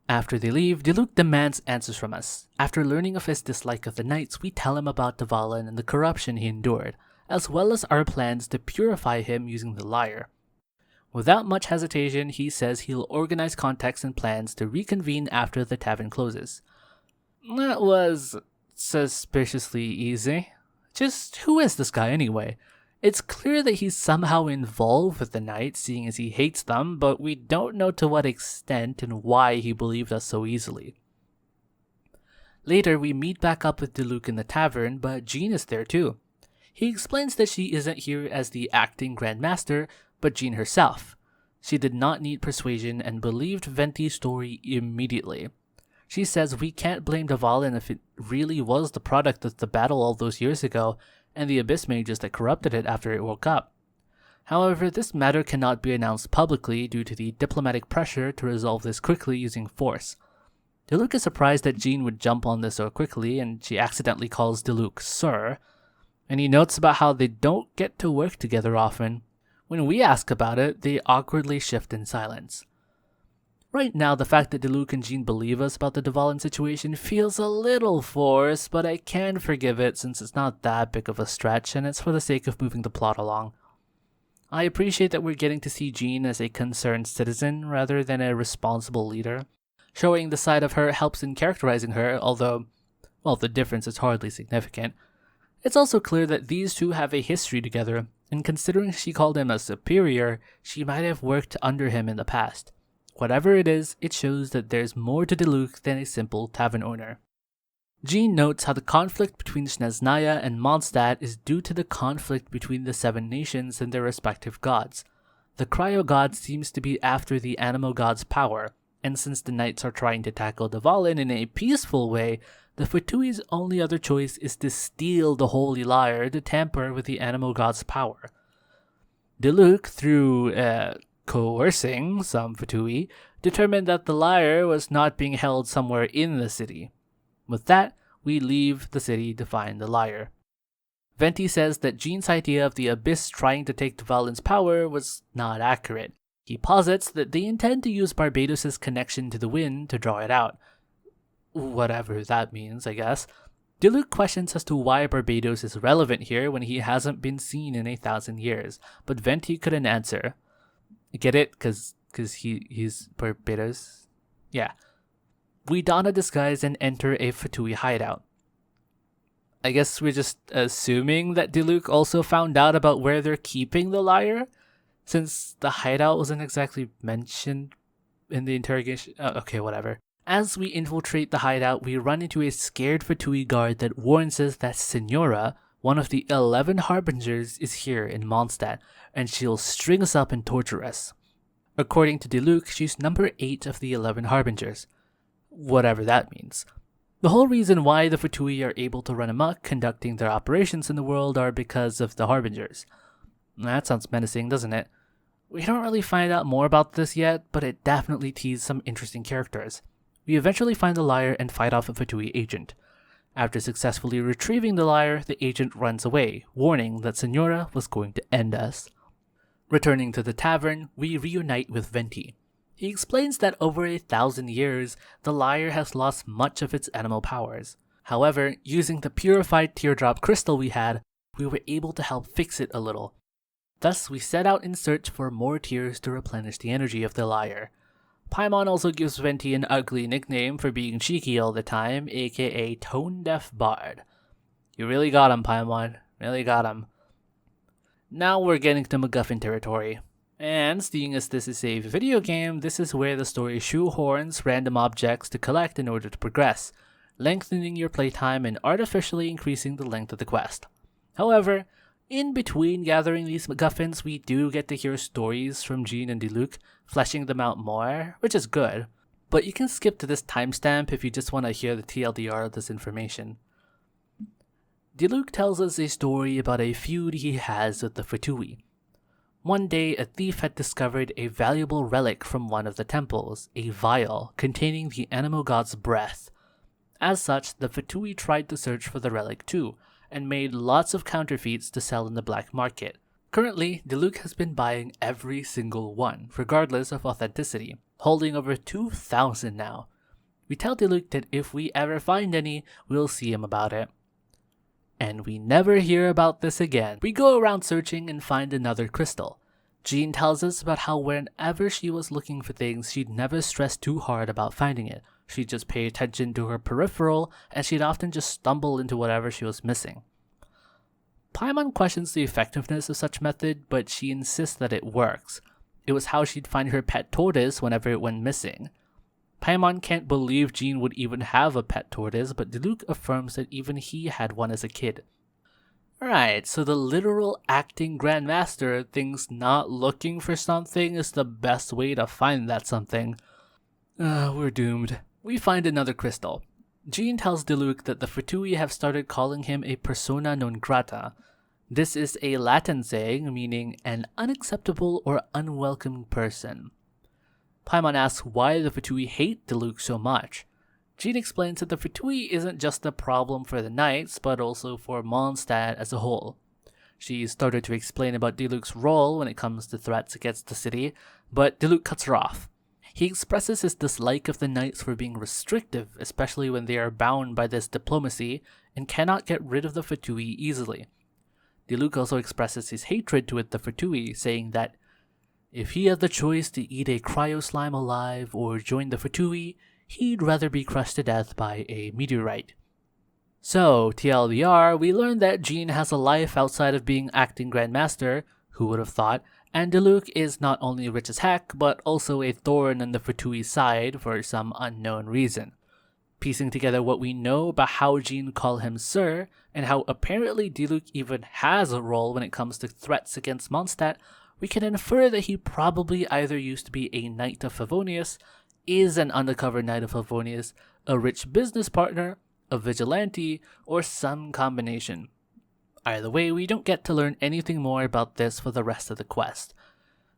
After they leave, Diluc demands answers from us. After learning of his dislike of the knights, we tell him about Dvalin and the corruption he endured, as well as our plans to purify him using the lyre. Without much hesitation, he says he'll organize contacts and plans to reconvene after the tavern closes. That was suspiciously easy. Just who is this guy anyway? It's clear that he's somehow involved with the knights, seeing as he hates them, but we don't know to what extent and why he believed us so easily. Later, we meet back up with Diluc in the tavern, but Jean is there too. He explains that she isn't here as the acting Grand Master, but Jean herself. She did not need persuasion and believed Venti's story immediately. She says we can't blame Dvalin if it really was the product of the battle all those years ago, and the Abyss Mages that corrupted it after it woke up. However, this matter cannot be announced publicly due to the diplomatic pressure to resolve this quickly using force. Diluc is surprised that Jean would jump on this so quickly, and she accidentally calls Diluc Sir, and he notes about how they don't get to work together often. When we ask about it, they awkwardly shift in silence. Right now, the fact that Diluc and Jean believe us about the Dvalin situation feels a little forced, but I can forgive it since it's not that big of a stretch and it's for the sake of moving the plot along. I appreciate that we're getting to see Jean as a concerned citizen rather than a responsible leader. Showing the side of her helps in characterizing her, although, well, the difference is hardly significant. It's also clear that these two have a history together, and considering she called him a superior, she might have worked under him in the past. Whatever it is, it shows that there's more to Diluc than a simple tavern owner. Jean notes how the conflict between Snezhnaya and Mondstadt is due to the conflict between the 7 nations and their respective gods. The Cryo God seems to be after the Animo God's power, and since the Knights are trying to tackle Dvalin in a peaceful way, the Fatui's only other choice is to steal the Holy Lyre to tamper with the Animo God's power. Diluc, through coercing some Fatui, determined that the lyre was not being held somewhere in the city. With that, we leave the city to find the lyre. Venti says that Jean's idea of the Abyss trying to take Dvalin's power was not accurate. He posits that they intend to use Barbados' connection to the wind to draw it out. Whatever that means, I guess. Diluc questions as to why Barbados is relevant here when he hasn't been seen in 1,000 years, but Venti couldn't answer. Get it? Cause he's Barbados? Yeah. We don a disguise and enter a Fatui hideout. I guess we're just assuming that Diluc also found out about where they're keeping the lyre, since the hideout wasn't exactly mentioned in the interrogation. Okay, whatever. As we infiltrate the hideout, we run into a scared Fatui guard that warns us that Senora, one of the 11 Harbingers, is here in Mondstadt, and she'll string us up and torture us. According to Diluc, she's number 8 of the 11 Harbingers. Whatever that means. The whole reason why the Fatui are able to run amok conducting their operations in the world are because of the Harbingers. That sounds menacing, doesn't it? We don't really find out more about this yet, but it definitely teased some interesting characters. We eventually find the lyre and fight off a Fatui agent. After successfully retrieving the lyre, the agent runs away, warning that Senora was going to end us. Returning to the tavern, we reunite with Venti. He explains that over 1,000 years, the lyre has lost much of its animal powers. However, using the purified teardrop crystal we had, we were able to help fix it a little. Thus, we set out in search for more tears to replenish the energy of the lyre. Paimon also gives Venti an ugly nickname for being cheeky all the time, aka Tone-Deaf Bard. You really got him, Paimon. Really got him. Now we're getting to MacGuffin territory. And seeing as this is a video game, this is where the story shoehorns random objects to collect in order to progress, lengthening your playtime and artificially increasing the length of the quest. However, in between gathering these MacGuffins, we do get to hear stories from Jean and Diluc, fleshing them out more, which is good. But you can skip to this timestamp if you just want to hear the TLDR of this information. Diluc tells us a story about a feud he has with the Fatui. One day, a thief had discovered a valuable relic from one of the temples, a vial containing the Animo God's breath. As such, the Fatui tried to search for the relic too, and made lots of counterfeits to sell in the black market. Currently, Diluc has been buying every single one, regardless of authenticity, holding over 2,000 now. We tell Diluc that if we ever find any, we'll see him about it. And we never hear about this again. We go around searching and find another crystal. Jean tells us about how whenever she was looking for things, she'd never stress too hard about finding it. She'd just pay attention to her peripheral, and she'd often just stumble into whatever she was missing. Paimon questions the effectiveness of such method, but she insists that it works. It was how she'd find her pet tortoise whenever it went missing. Paimon can't believe Jean would even have a pet tortoise, but Diluc affirms that even he had one as a kid. Right, so the literal acting Grandmaster thinks not looking for something is the best way to find that something. We're doomed. We find another crystal. Jean tells Diluc that the Fatui have started calling him a persona non grata. This is a Latin saying meaning an unacceptable or unwelcome person. Paimon asks why the Fatui hate Diluc so much. Jean explains that the Fatui isn't just a problem for the Knights, but also for Mondstadt as a whole. She started to explain about Diluc's role when it comes to threats against the city, but Diluc cuts her off. He expresses his dislike of the Knights for being restrictive, especially when they are bound by this diplomacy and cannot get rid of the Fatui easily. Diluc also expresses his hatred toward the Fatui, saying that if he had the choice to eat a cryo slime alive or join the Fatui, he'd rather be crushed to death by a meteorite. So, TLDR, we learned that Jean has a life outside of being acting Grandmaster, who would have thought, and Diluc is not only rich as heck, but also a thorn in the Fatui's side for some unknown reason. Piecing together what we know about how Jean call him Sir, and how apparently Diluc even has a role when it comes to threats against Mondstadt, we can infer that he probably either used to be a Knight of Favonius, is an undercover Knight of Favonius, a rich business partner, a vigilante, or some combination. Either way, we don't get to learn anything more about this for the rest of the quest.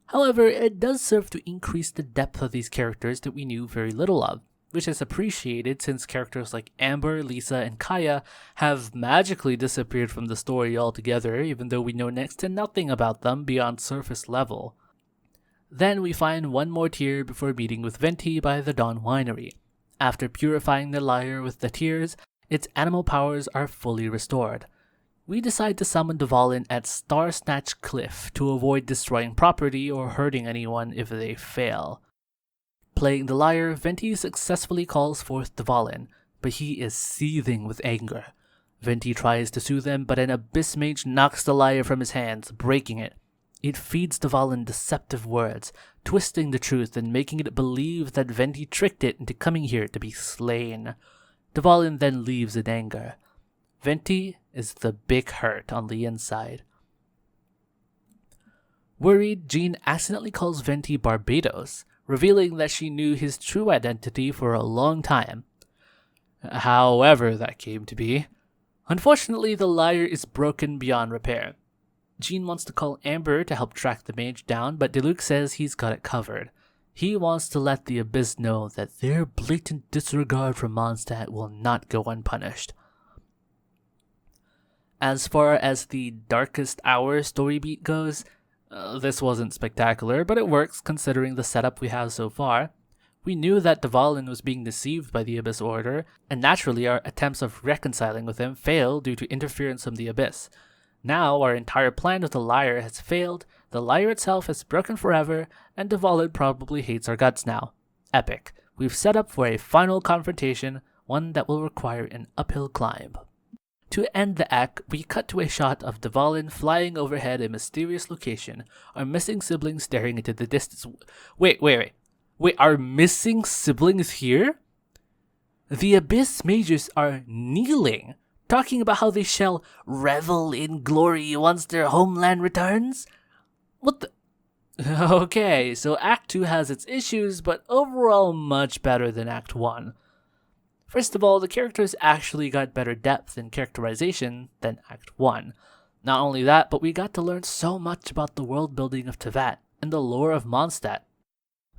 However, it does serve to increase the depth of these characters that we knew very little of, which is appreciated since characters like Amber, Lisa, and Kaya have magically disappeared from the story altogether, even though we know next to nothing about them beyond surface level. Then we find one more tear before meeting with Venti by the Dawn Winery. After purifying the lyre with the tears, its animal powers are fully restored. We decide to summon Dvalin at Star Snatch Cliff to avoid destroying property or hurting anyone if they fail. Playing the lyre, Venti successfully calls forth Dvalin, but he is seething with anger. Venti tries to soothe him, but an Abyss Mage knocks the lyre from his hands, breaking it. It feeds Dvalin deceptive words, twisting the truth and making it believe that Venti tricked it into coming here to be slain. Dvalin then leaves in anger. Venti is the big hurt on the inside. Worried, Jean accidentally calls Venti Barbados, revealing that she knew his true identity for a long time. However that came to be. Unfortunately, the lyre is broken beyond repair. Jean wants to call Amber to help track the mage down, but Diluc says he's got it covered. He wants to let the Abyss know that their blatant disregard for Mondstadt will not go unpunished. As far as the Darkest Hour story beat goes, this wasn't spectacular, but it works considering the setup we have so far. We knew that Dvalin was being deceived by the Abyss Order, and naturally our attempts of reconciling with him failed due to interference from the Abyss. Now our entire plan with the lyre has failed, the lyre itself is broken forever, and Dvalin probably hates our guts now. Epic. We've set up for a final confrontation, one that will require an uphill climb. To end the act, we cut to a shot of Dvalin flying overhead a mysterious location, our missing siblings staring into the distance. Wait, our missing siblings here? The Abyss Mages are kneeling, talking about how they shall revel in glory once their homeland returns? What the... Okay, so Act 2 has its issues, but overall much better than Act 1. First of all, the characters actually got better depth and characterization than Act 1. Not only that, but we got to learn so much about the world building of Teyvat and the lore of Mondstadt.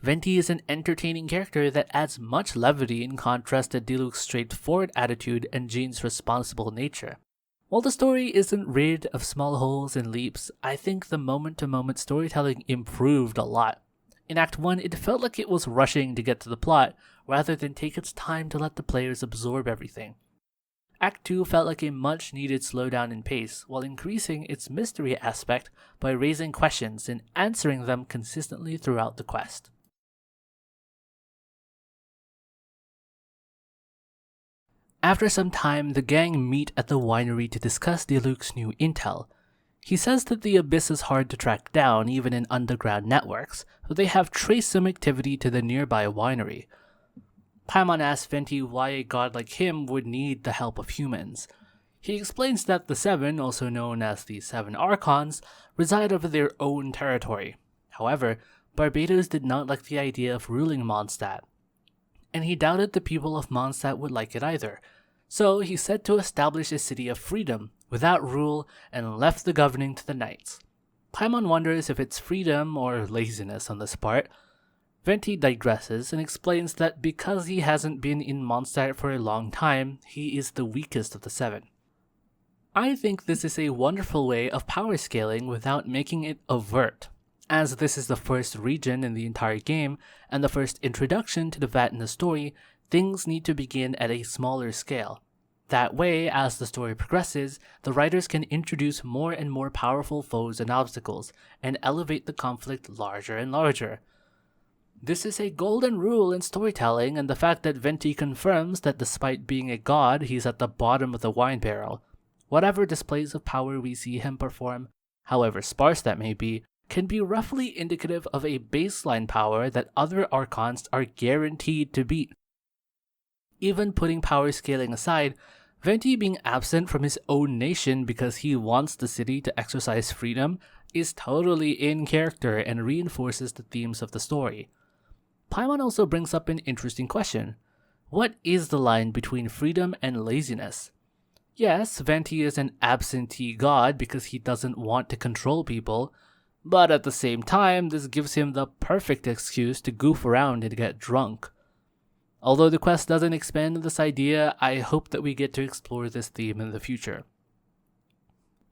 Venti is an entertaining character that adds much levity in contrast to Diluc's straightforward attitude and Jean's responsible nature. While the story isn't rid of small holes and leaps, I think the moment-to-moment storytelling improved a lot. In Act 1, it felt like it was rushing to get to the plot, rather than take its time to let the players absorb everything. Act 2 felt like a much-needed slowdown in pace, while increasing its mystery aspect by raising questions and answering them consistently throughout the quest. After some time, the gang meet at the winery to discuss Diluc's new intel. He says that the Abyss is hard to track down even in underground networks, but they have traced some activity to the nearby winery. Paimon asks Venti why a god like him would need the help of humans. He explains that the Seven, also known as the Seven Archons, reside over their own territory. However, Barbados did not like the idea of ruling Mondstadt, and he doubted the people of Mondstadt would like it either. So he set to establish a city of freedom, without rule, and left the governing to the knights. Paimon wonders if it's freedom or laziness on this part. Venti digresses and explains that because he hasn't been in Mondstadt for a long time, he is the weakest of the 7. I think this is a wonderful way of power scaling without making it overt, as this is the first region in the entire game and the first introduction to the Vat in the story. Things need to begin at a smaller scale. That way, as the story progresses, the writers can introduce more and more powerful foes and obstacles, and elevate the conflict larger and larger. This is a golden rule in storytelling, and the fact that Venti confirms that despite being a god, he's at the bottom of the wine barrel. Whatever displays of power we see him perform, however sparse that may be, can be roughly indicative of a baseline power that other Archons are guaranteed to beat. Even putting power scaling aside, Venti being absent from his own nation because he wants the city to exercise freedom is totally in character and reinforces the themes of the story. Paimon also brings up an interesting question. What is the line between freedom and laziness? Yes, Venti is an absentee god because he doesn't want to control people, but at the same time, this gives him the perfect excuse to goof around and get drunk. Although the quest doesn't expand on this idea, I hope that we get to explore this theme in the future.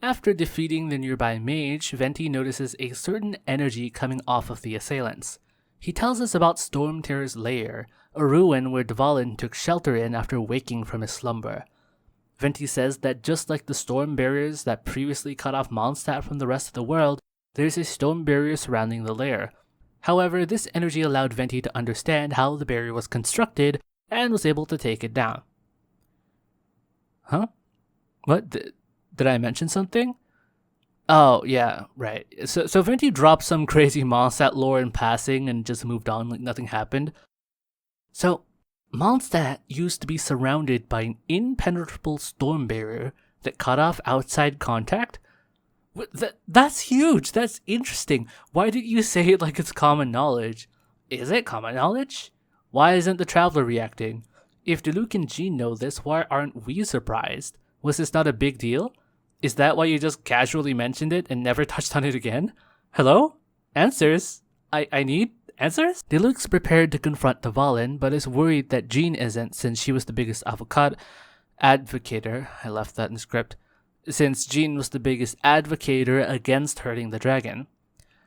After defeating the nearby mage, Venti notices a certain energy coming off of the assailants. He tells us about Stormterror's lair, a ruin where Dvalin took shelter in after waking from his slumber. Venti says that just like the storm barriers that previously cut off Mondstadt from the rest of the world, there's a storm barrier surrounding the lair. However, this energy allowed Venti to understand how the barrier was constructed and was able to take it down. Huh? What? Did I mention something? Oh, yeah, right. So Venti dropped some crazy Mondstadt lore in passing and just moved on like nothing happened. So, Mondstadt used to be surrounded by an impenetrable storm barrier that cut off outside contact? That's huge. That's interesting. Why didn't you say it like it's common knowledge? Is it common knowledge? Why isn't the Traveler reacting? If Diluc and Jean know this, why aren't we surprised? Was this not a big deal? Is that why you just casually mentioned it and never touched on it again? Hello? Answers? I need answers? Diluc's prepared to confront Dvalin, but is worried that Jean isn't since she was the biggest advocator. I left that in the script. Since Jean was the biggest advocator against hurting the dragon.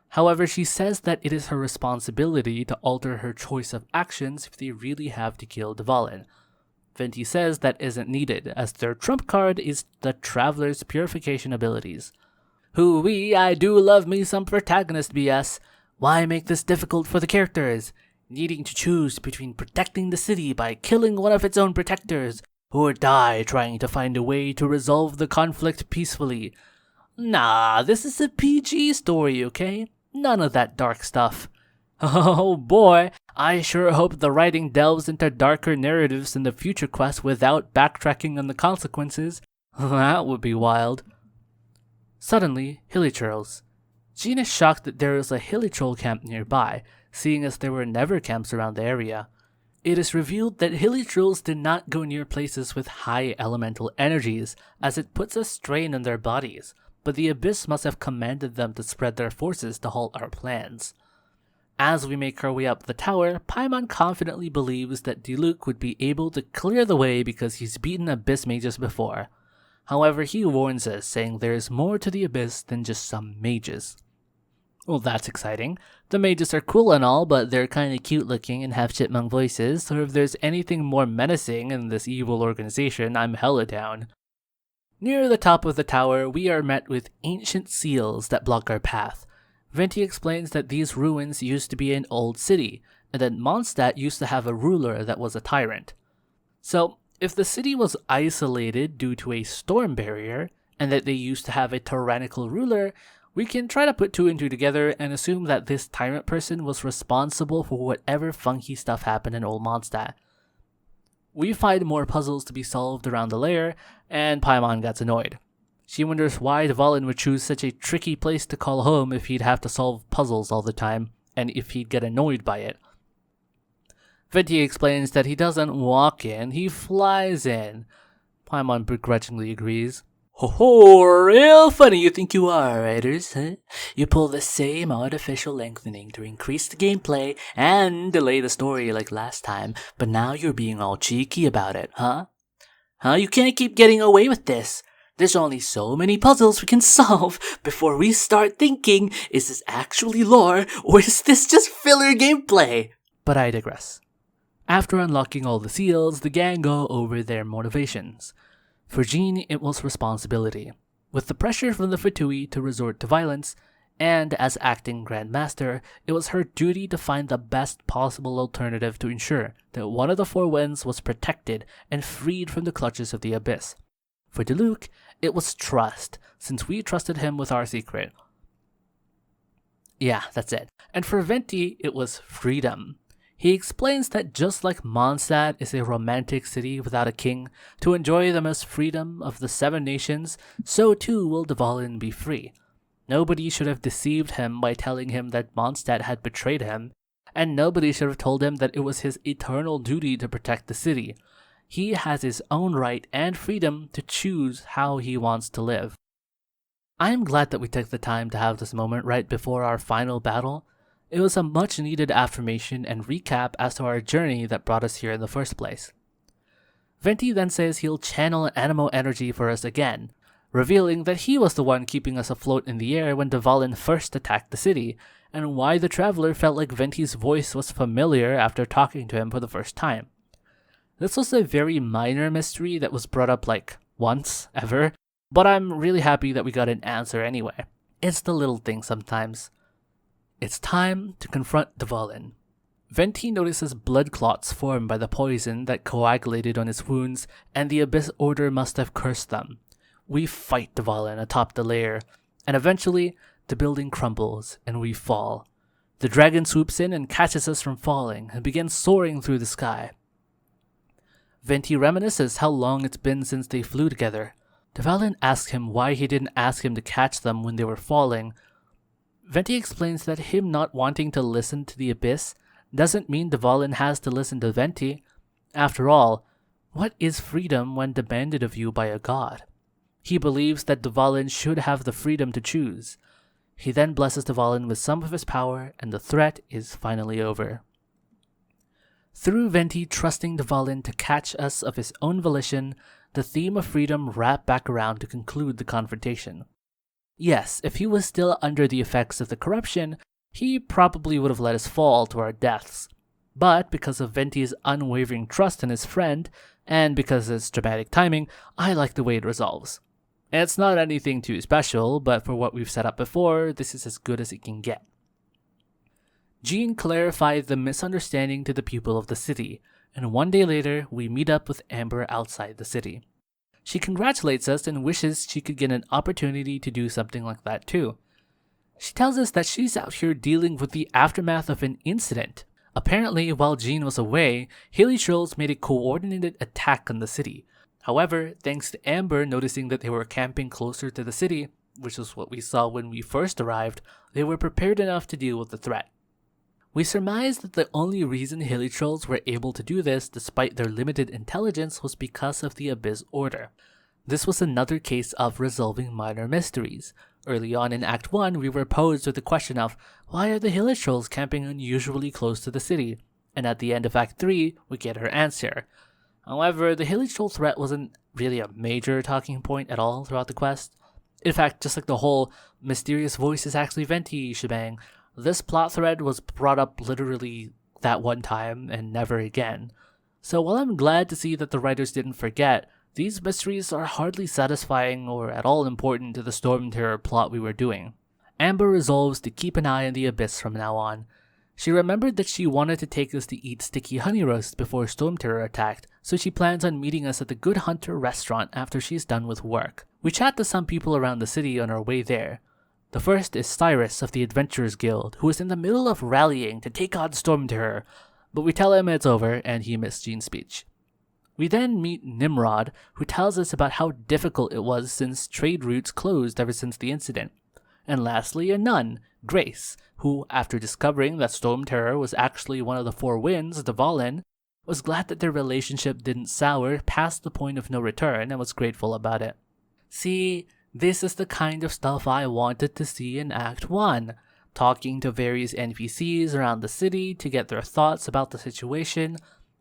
However, she says that it is her responsibility to alter her choice of actions if they really have to kill Dvalin. Venti says that isn't needed, as their trump card is the Traveler's purification abilities. Hoo-wee, I do love me some protagonist BS. Why make this difficult for the characters? Needing to choose between protecting the city by killing one of its own protectors, or die trying to find a way to resolve the conflict peacefully. Nah, this is a PG story, okay? None of that dark stuff. Oh boy, I sure hope the writing delves into darker narratives in the future quest without backtracking on the consequences. That would be wild. Suddenly, hilichurls. Jean is shocked that there is a hilichurl camp nearby, seeing as there were never camps around the area. It is revealed that hilichurls did not go near places with high elemental energies, as it puts a strain on their bodies, but the Abyss must have commanded them to spread their forces to halt our plans. As we make our way up the tower, Paimon confidently believes that Diluc would be able to clear the way because he's beaten Abyss mages before. However, he warns us, saying there is more to the Abyss than just some mages. Well, that's exciting. The mages are cool and all, but they're kinda cute looking and have chipmunk voices, so if there's anything more menacing in this evil organization, I'm hella down. Near the top of the tower, we are met with ancient seals that block our path. Venti explains that these ruins used to be an old city, and that Mondstadt used to have a ruler that was a tyrant. So, if the city was isolated due to a storm barrier, and that they used to have a tyrannical ruler, we can try to put two and two together and assume that this tyrant person was responsible for whatever funky stuff happened in Old Mondstadt. We find more puzzles to be solved around the lair, and Paimon gets annoyed. She wonders why Dvalin would choose such a tricky place to call home if he'd have to solve puzzles all the time, and if he'd get annoyed by it. Venti explains that he doesn't walk in, he flies in. Paimon begrudgingly agrees. Ho ho, real funny you think you are, writers, huh? You pull the same artificial lengthening to increase the gameplay and delay the story like last time, but now you're being all cheeky about it, huh? You can't keep getting away with this. There's only so many puzzles we can solve before we start thinking, is this actually lore or is this just filler gameplay? But I digress. After unlocking all the seals, the gang go over their motivations. For Jean, it was responsibility. With the pressure from the Fatui to resort to violence, and as acting Grand Master, it was her duty to find the best possible alternative to ensure that one of the four winds was protected and freed from the clutches of the abyss. For Diluc, it was trust, since we trusted him with our secret. Yeah, that's it. And for Venti, it was freedom. He explains that just like Mondstadt is a romantic city without a king to enjoy the most freedom of the 7 nations, so too will Dvalin be free. Nobody should have deceived him by telling him that Mondstadt had betrayed him, and nobody should have told him that it was his eternal duty to protect the city. He has his own right and freedom to choose how he wants to live. I am glad that we took the time to have this moment right before our final battle. It was a much needed affirmation and recap as to our journey that brought us here in the first place. Venti then says he'll channel Animo energy for us again, revealing that he was the one keeping us afloat in the air when Dvalin first attacked the city, and why the traveler felt like Venti's voice was familiar after talking to him for the first time. This was a very minor mystery that was brought up like once ever, but I'm really happy that we got an answer anyway. It's the little things sometimes. It's time to confront Dvalin. Venti notices blood clots formed by the poison that coagulated on his wounds, and the Abyss Order must have cursed them. We fight Dvalin atop the lair, and eventually, the building crumbles, and we fall. The dragon swoops in and catches us from falling, and begins soaring through the sky. Venti reminisces how long it's been since they flew together. Dvalin asks him why he didn't ask him to catch them when they were falling. Venti explains that him not wanting to listen to the Abyss doesn't mean Dvalin has to listen to Venti. After all, what is freedom when demanded of you by a god? He believes that Dvalin should have the freedom to choose. He then blesses Dvalin with some of his power, and the threat is finally over. Through Venti trusting Dvalin to catch us of his own volition, the theme of freedom wrapped back around to conclude the confrontation. Yes, if he was still under the effects of the corruption, he probably would have let us fall to our deaths. But because of Venti's unwavering trust in his friend, and because of its dramatic timing, I like the way it resolves. It's not anything too special, but for what we've set up before, this is as good as it can get. Jean clarified the misunderstanding to the people of the city, and one day later, we meet up with Amber outside the city. She congratulates us and wishes she could get an opportunity to do something like that too. She tells us that she's out here dealing with the aftermath of an incident. Apparently, while Jean was away, Hilichurls made a coordinated attack on the city. However, thanks to Amber noticing that they were camping closer to the city, which is what we saw when we first arrived, they were prepared enough to deal with the threat. We surmise that the only reason Hilichurls were able to do this despite their limited intelligence was because of the Abyss Order. This was another case of resolving minor mysteries. Early on in Act 1, we were posed with the question of, why are the Hilichurls camping unusually close to the city? And at the end of Act 3, we get our answer. However, the Hilichurl threat wasn't really a major talking point at all throughout the quest. In fact, just like the whole mysterious voice is actually Venti shebang, this plot thread was brought up literally that one time and never again. So while I'm glad to see that the writers didn't forget, these mysteries are hardly satisfying or at all important to the Storm Terror plot we were doing. Amber resolves to keep an eye on the Abyss from now on. She remembered that she wanted to take us to eat sticky honey roast before Storm Terror attacked, so she plans on meeting us at the Good Hunter restaurant after she's done with work. We chat to some people around the city on our way there. The first is Cyrus of the Adventurers Guild, who is in the middle of rallying to take on Storm Terror, but we tell him it's over and he missed Jean's speech. We then meet Nimrod, who tells us about how difficult it was since trade routes closed ever since the incident. And lastly, a nun, Grace, who, after discovering that Storm Terror was actually one of the four winds, Dvalin, was glad that their relationship didn't sour past the point of no return and was grateful about it. See, this is the kind of stuff I wanted to see in Act 1. Talking to various NPCs around the city to get their thoughts about the situation.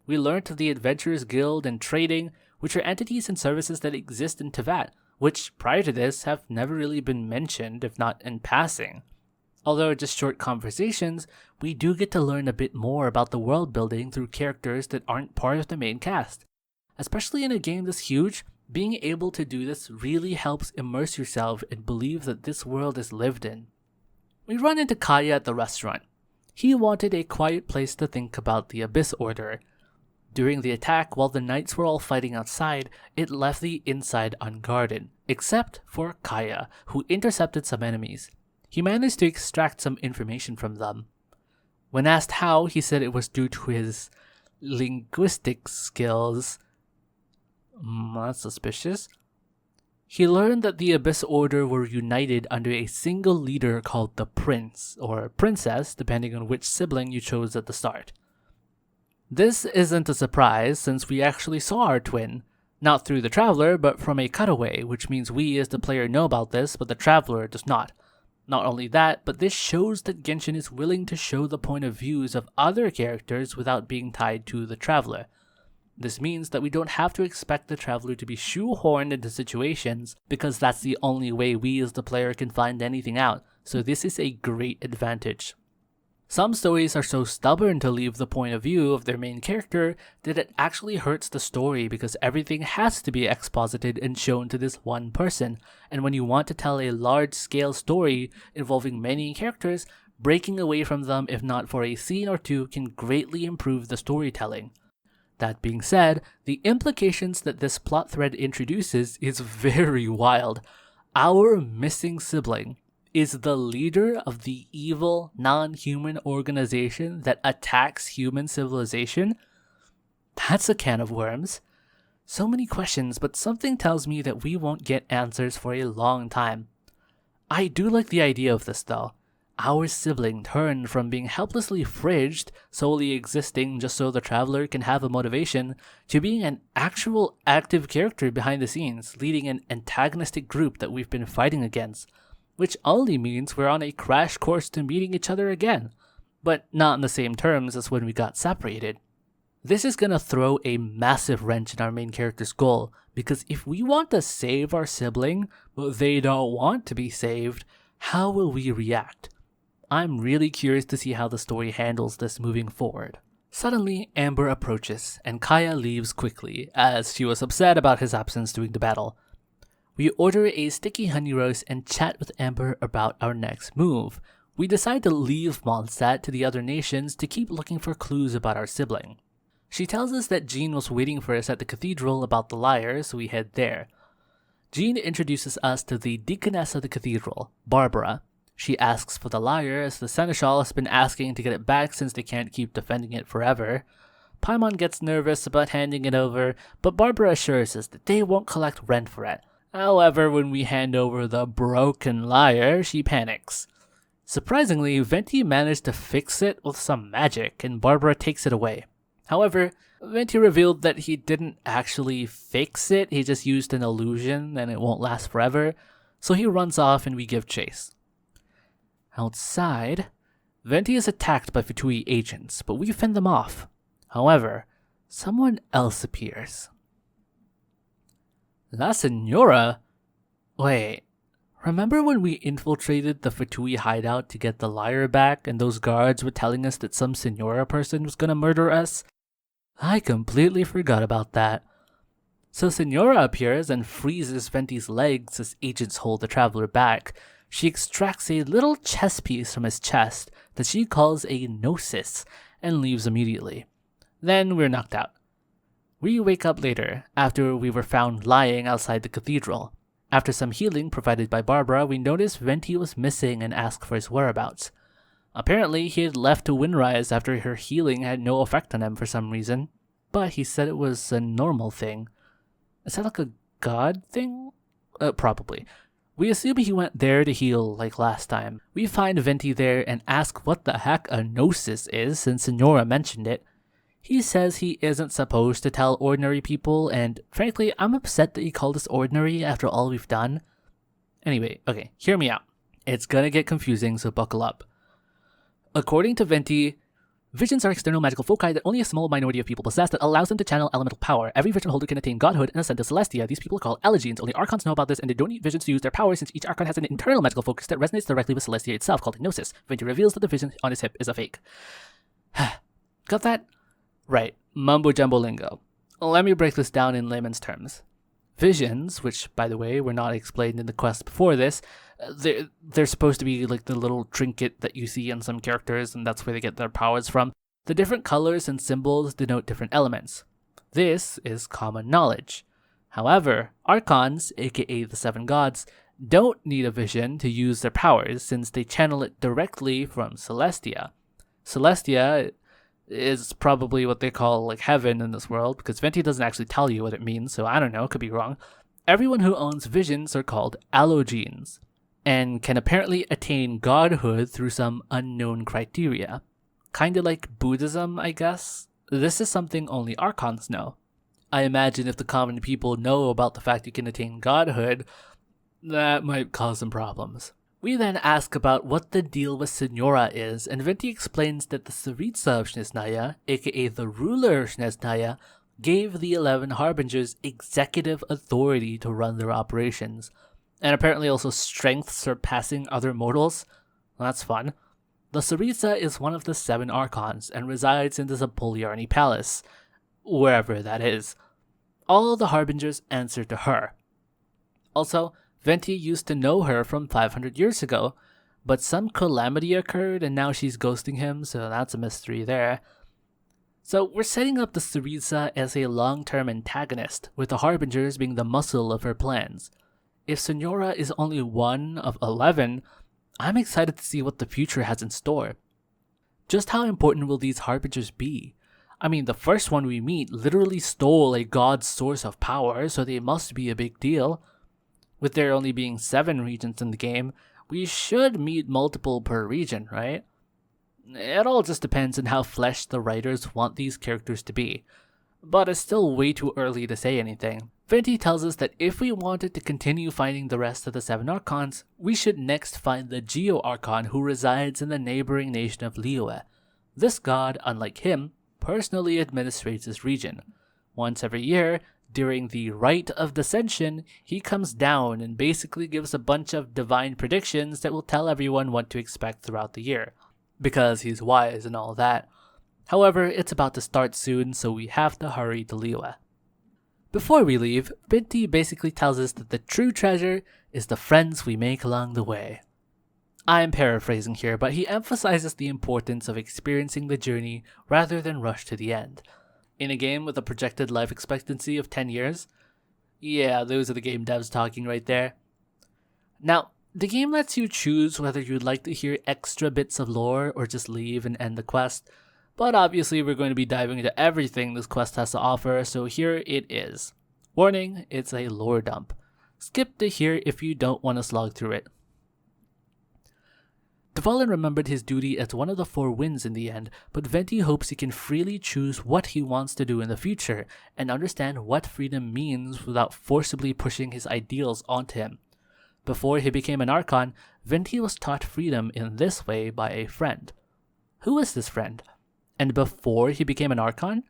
We learned of the Adventurers Guild and trading, which are entities and services that exist in Teyvat, which prior to this have never really been mentioned, if not in passing. Although just short conversations, we do get to learn a bit more about the world building through characters that aren't part of the main cast. Especially in a game this huge, being able to do this really helps immerse yourself and believe that this world is lived in. We run into Kaya at the restaurant. He wanted a quiet place to think about the Abyss Order. During the attack, while the knights were all fighting outside, it left the inside unguarded, except for Kaya, who intercepted some enemies. He managed to extract some information from them. When asked how, he said it was due to his linguistic skills. That's suspicious. He learned that the Abyss Order were united under a single leader called the Prince, or Princess, depending on which sibling you chose at the start. This isn't a surprise since we actually saw our twin, not through the Traveler, but from a cutaway, which means we as the player know about this, but the Traveler does not. Not only that, but this shows that Genshin is willing to show the point of views of other characters without being tied to the Traveler. This means that we don't have to expect the Traveler to be shoehorned into situations because that's the only way we as the player can find anything out, so this is a great advantage. Some stories are so stubborn to leave the point of view of their main character that it actually hurts the story because everything has to be exposited and shown to this one person, and when you want to tell a large-scale story involving many characters, breaking away from them if not for a scene or two can greatly improve the storytelling. That being said, the implications that this plot thread introduces is very wild. Our missing sibling is the leader of the evil, non-human organization that attacks human civilization? That's a can of worms. So many questions, but something tells me that we won't get answers for a long time. I do like the idea of this though. Our sibling turned from being helplessly fridged, solely existing just so the Traveler can have a motivation, to being an actual active character behind the scenes, leading an antagonistic group that we've been fighting against, which only means we're on a crash course to meeting each other again, but not in the same terms as when we got separated. This is gonna throw a massive wrench in our main character's goal, because if we want to save our sibling, but they don't want to be saved, how will we react? I'm really curious to see how the story handles this moving forward. Suddenly, Amber approaches, and Kaya leaves quickly, as she was upset about his absence during the battle. We order a sticky honey roast and chat with Amber about our next move. We decide to leave Mondstadt to the other nations to keep looking for clues about our sibling. She tells us that Jean was waiting for us at the cathedral about the lyre, so we head there. Jean introduces us to the deaconess of the cathedral, Barbara. She asks for the lyre as the seneschal has been asking to get it back since they can't keep defending it forever. Paimon gets nervous about handing it over, but Barbara assures us that they won't collect rent for it. However, when we hand over the broken lyre, she panics. Surprisingly, Venti managed to fix it with some magic, and Barbara takes it away. However, Venti revealed that he didn't actually fix it, he just used an illusion and it won't last forever, so he runs off and we give chase. Outside, Venti is attacked by Fatui agents, but we fend them off. However, someone else appears. La Senora? Wait, remember when we infiltrated the Fatui hideout to get the lyre back and those guards were telling us that some Senora person was gonna murder us? I completely forgot about that. So Senora appears and freezes Venti's legs as agents hold the Traveler back. She extracts a little chess piece from his chest that she calls a gnosis and leaves immediately. Then we're knocked out. We wake up later, after we were found lying outside the cathedral. After some healing provided by Barbara, we noticed Venti was missing and asked for his whereabouts. Apparently, he had left to Windrise after her healing had no effect on him for some reason, but he said it was a normal thing. Is that like a god thing? Probably. We assume he went there to heal like last time. We find Venti there and ask what the heck a gnosis is since Senora mentioned it. He says he isn't supposed to tell ordinary people, and frankly, I'm upset that he called us ordinary after all we've done. Anyway, okay, hear me out. It's gonna get confusing, so buckle up. According to Venti, visions are external magical foci that only a small minority of people possess that allows them to channel elemental power. Every vision holder can attain godhood and ascend to Celestia. These people are called Elegenes. Only Archons know about this, and they don't need visions to use their power since each Archon has an internal magical focus that resonates directly with Celestia itself, called Gnosis. Venti reveals that the vision on his hip is a fake. Got that? Right, mumbo-jumbo lingo. Let me break this down in layman's terms. Visions, which, by the way, were not explained in the quest before this, they're supposed to be like the little trinket that you see in some characters, and that's where they get their powers from. The different colors and symbols denote different elements. This is common knowledge. However, Archons, aka the Seven Gods, don't need a vision to use their powers since they channel it directly from Celestia. Celestia is probably what they call like heaven in this world, because Venti doesn't actually tell you what it means, so I don't know, could be wrong. Everyone who owns visions are called Allogenes, and can apparently attain godhood through some unknown criteria. Kinda like Buddhism, I guess. This is something only Archons know. I imagine if the common people know about the fact you can attain godhood, that might cause some problems. We then ask about what the deal with Senora is, and Venti explains that the Tsaritsa of Snezhnaya, aka the ruler of Snezhnaya, gave the 11 Harbingers executive authority to run their operations, and apparently also strength surpassing other mortals. Well, that's fun. The Tsaritsa is one of the 7 Archons and resides in the Zapoliarny Palace, wherever that is. All the Harbingers answer to her. Also, Venti used to know her from 500 years ago, but some calamity occurred and now she's ghosting him, so that's a mystery there. So we're setting up the Tsaritsa as a long-term antagonist, with the Harbingers being the muscle of her plans. If Senora is only one of 11, I'm excited to see what the future has in store. Just how important will these Harbingers be? I mean, the first one we meet literally stole a god's source of power, so they must be a big deal. With there only being 7 regions in the game, we should meet multiple per region, right? It all just depends on how fleshed the writers want these characters to be. But it's still way too early to say anything. Venti tells us that if we wanted to continue finding the rest of the 7 Archons, we should next find the Geo Archon who resides in the neighboring nation of Liyue. This god, unlike him, personally administrates his region. Once every year, during the Rite of Descension, he comes down and basically gives a bunch of divine predictions that will tell everyone what to expect throughout the year, because he's wise and all that. However, it's about to start soon, so we have to hurry to Liyue. Before we leave, Venti basically tells us that the true treasure is the friends we make along the way. I'm paraphrasing here, but he emphasizes the importance of experiencing the journey rather than rush to the end. In a game with a projected life expectancy of 10 years? Yeah, those are the game devs talking right there. Now, the game lets you choose whether you'd like to hear extra bits of lore or just leave and end the quest, but obviously we're going to be diving into everything this quest has to offer, so here it is. Warning, it's a lore dump. Skip to here if you don't want to slog through it. Dvalin remembered his duty as one of the 4 winds in the end, but Venti hopes he can freely choose what he wants to do in the future and understand what freedom means without forcibly pushing his ideals onto him. Before he became an Archon, Venti was taught freedom in this way by a friend. Who is this friend? And before he became an Archon?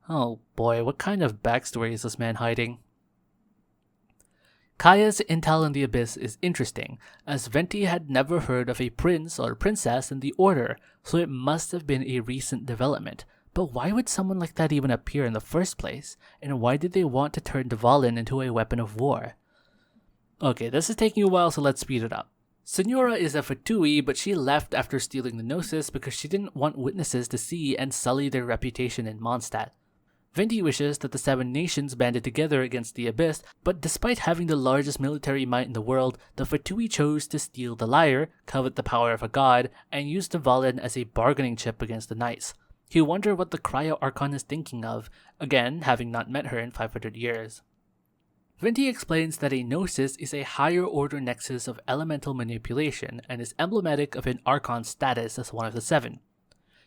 Oh boy, what kind of backstory is this man hiding? Kaya's intel in the Abyss is interesting, as Venti had never heard of a prince or princess in the Order, so it must have been a recent development. But why would someone like that even appear in the first place? And why did they want to turn Dvalin into a weapon of war? Okay, this is taking a while, so let's speed it up. Senora is a Fatui, but she left after stealing the Gnosis because she didn't want witnesses to see and sully their reputation in Mondstadt. Venti wishes that the 7 nations banded together against the Abyss, but despite having the largest military might in the world, the Fatui chose to steal the lyre, covet the power of a god, and use Dvalin as a bargaining chip against the knights. You wonder what the Cryo Archon is thinking of, again having not met her in 500 years. Venti explains that a Gnosis is a higher order nexus of elemental manipulation and is emblematic of an Archon's status as one of the 7.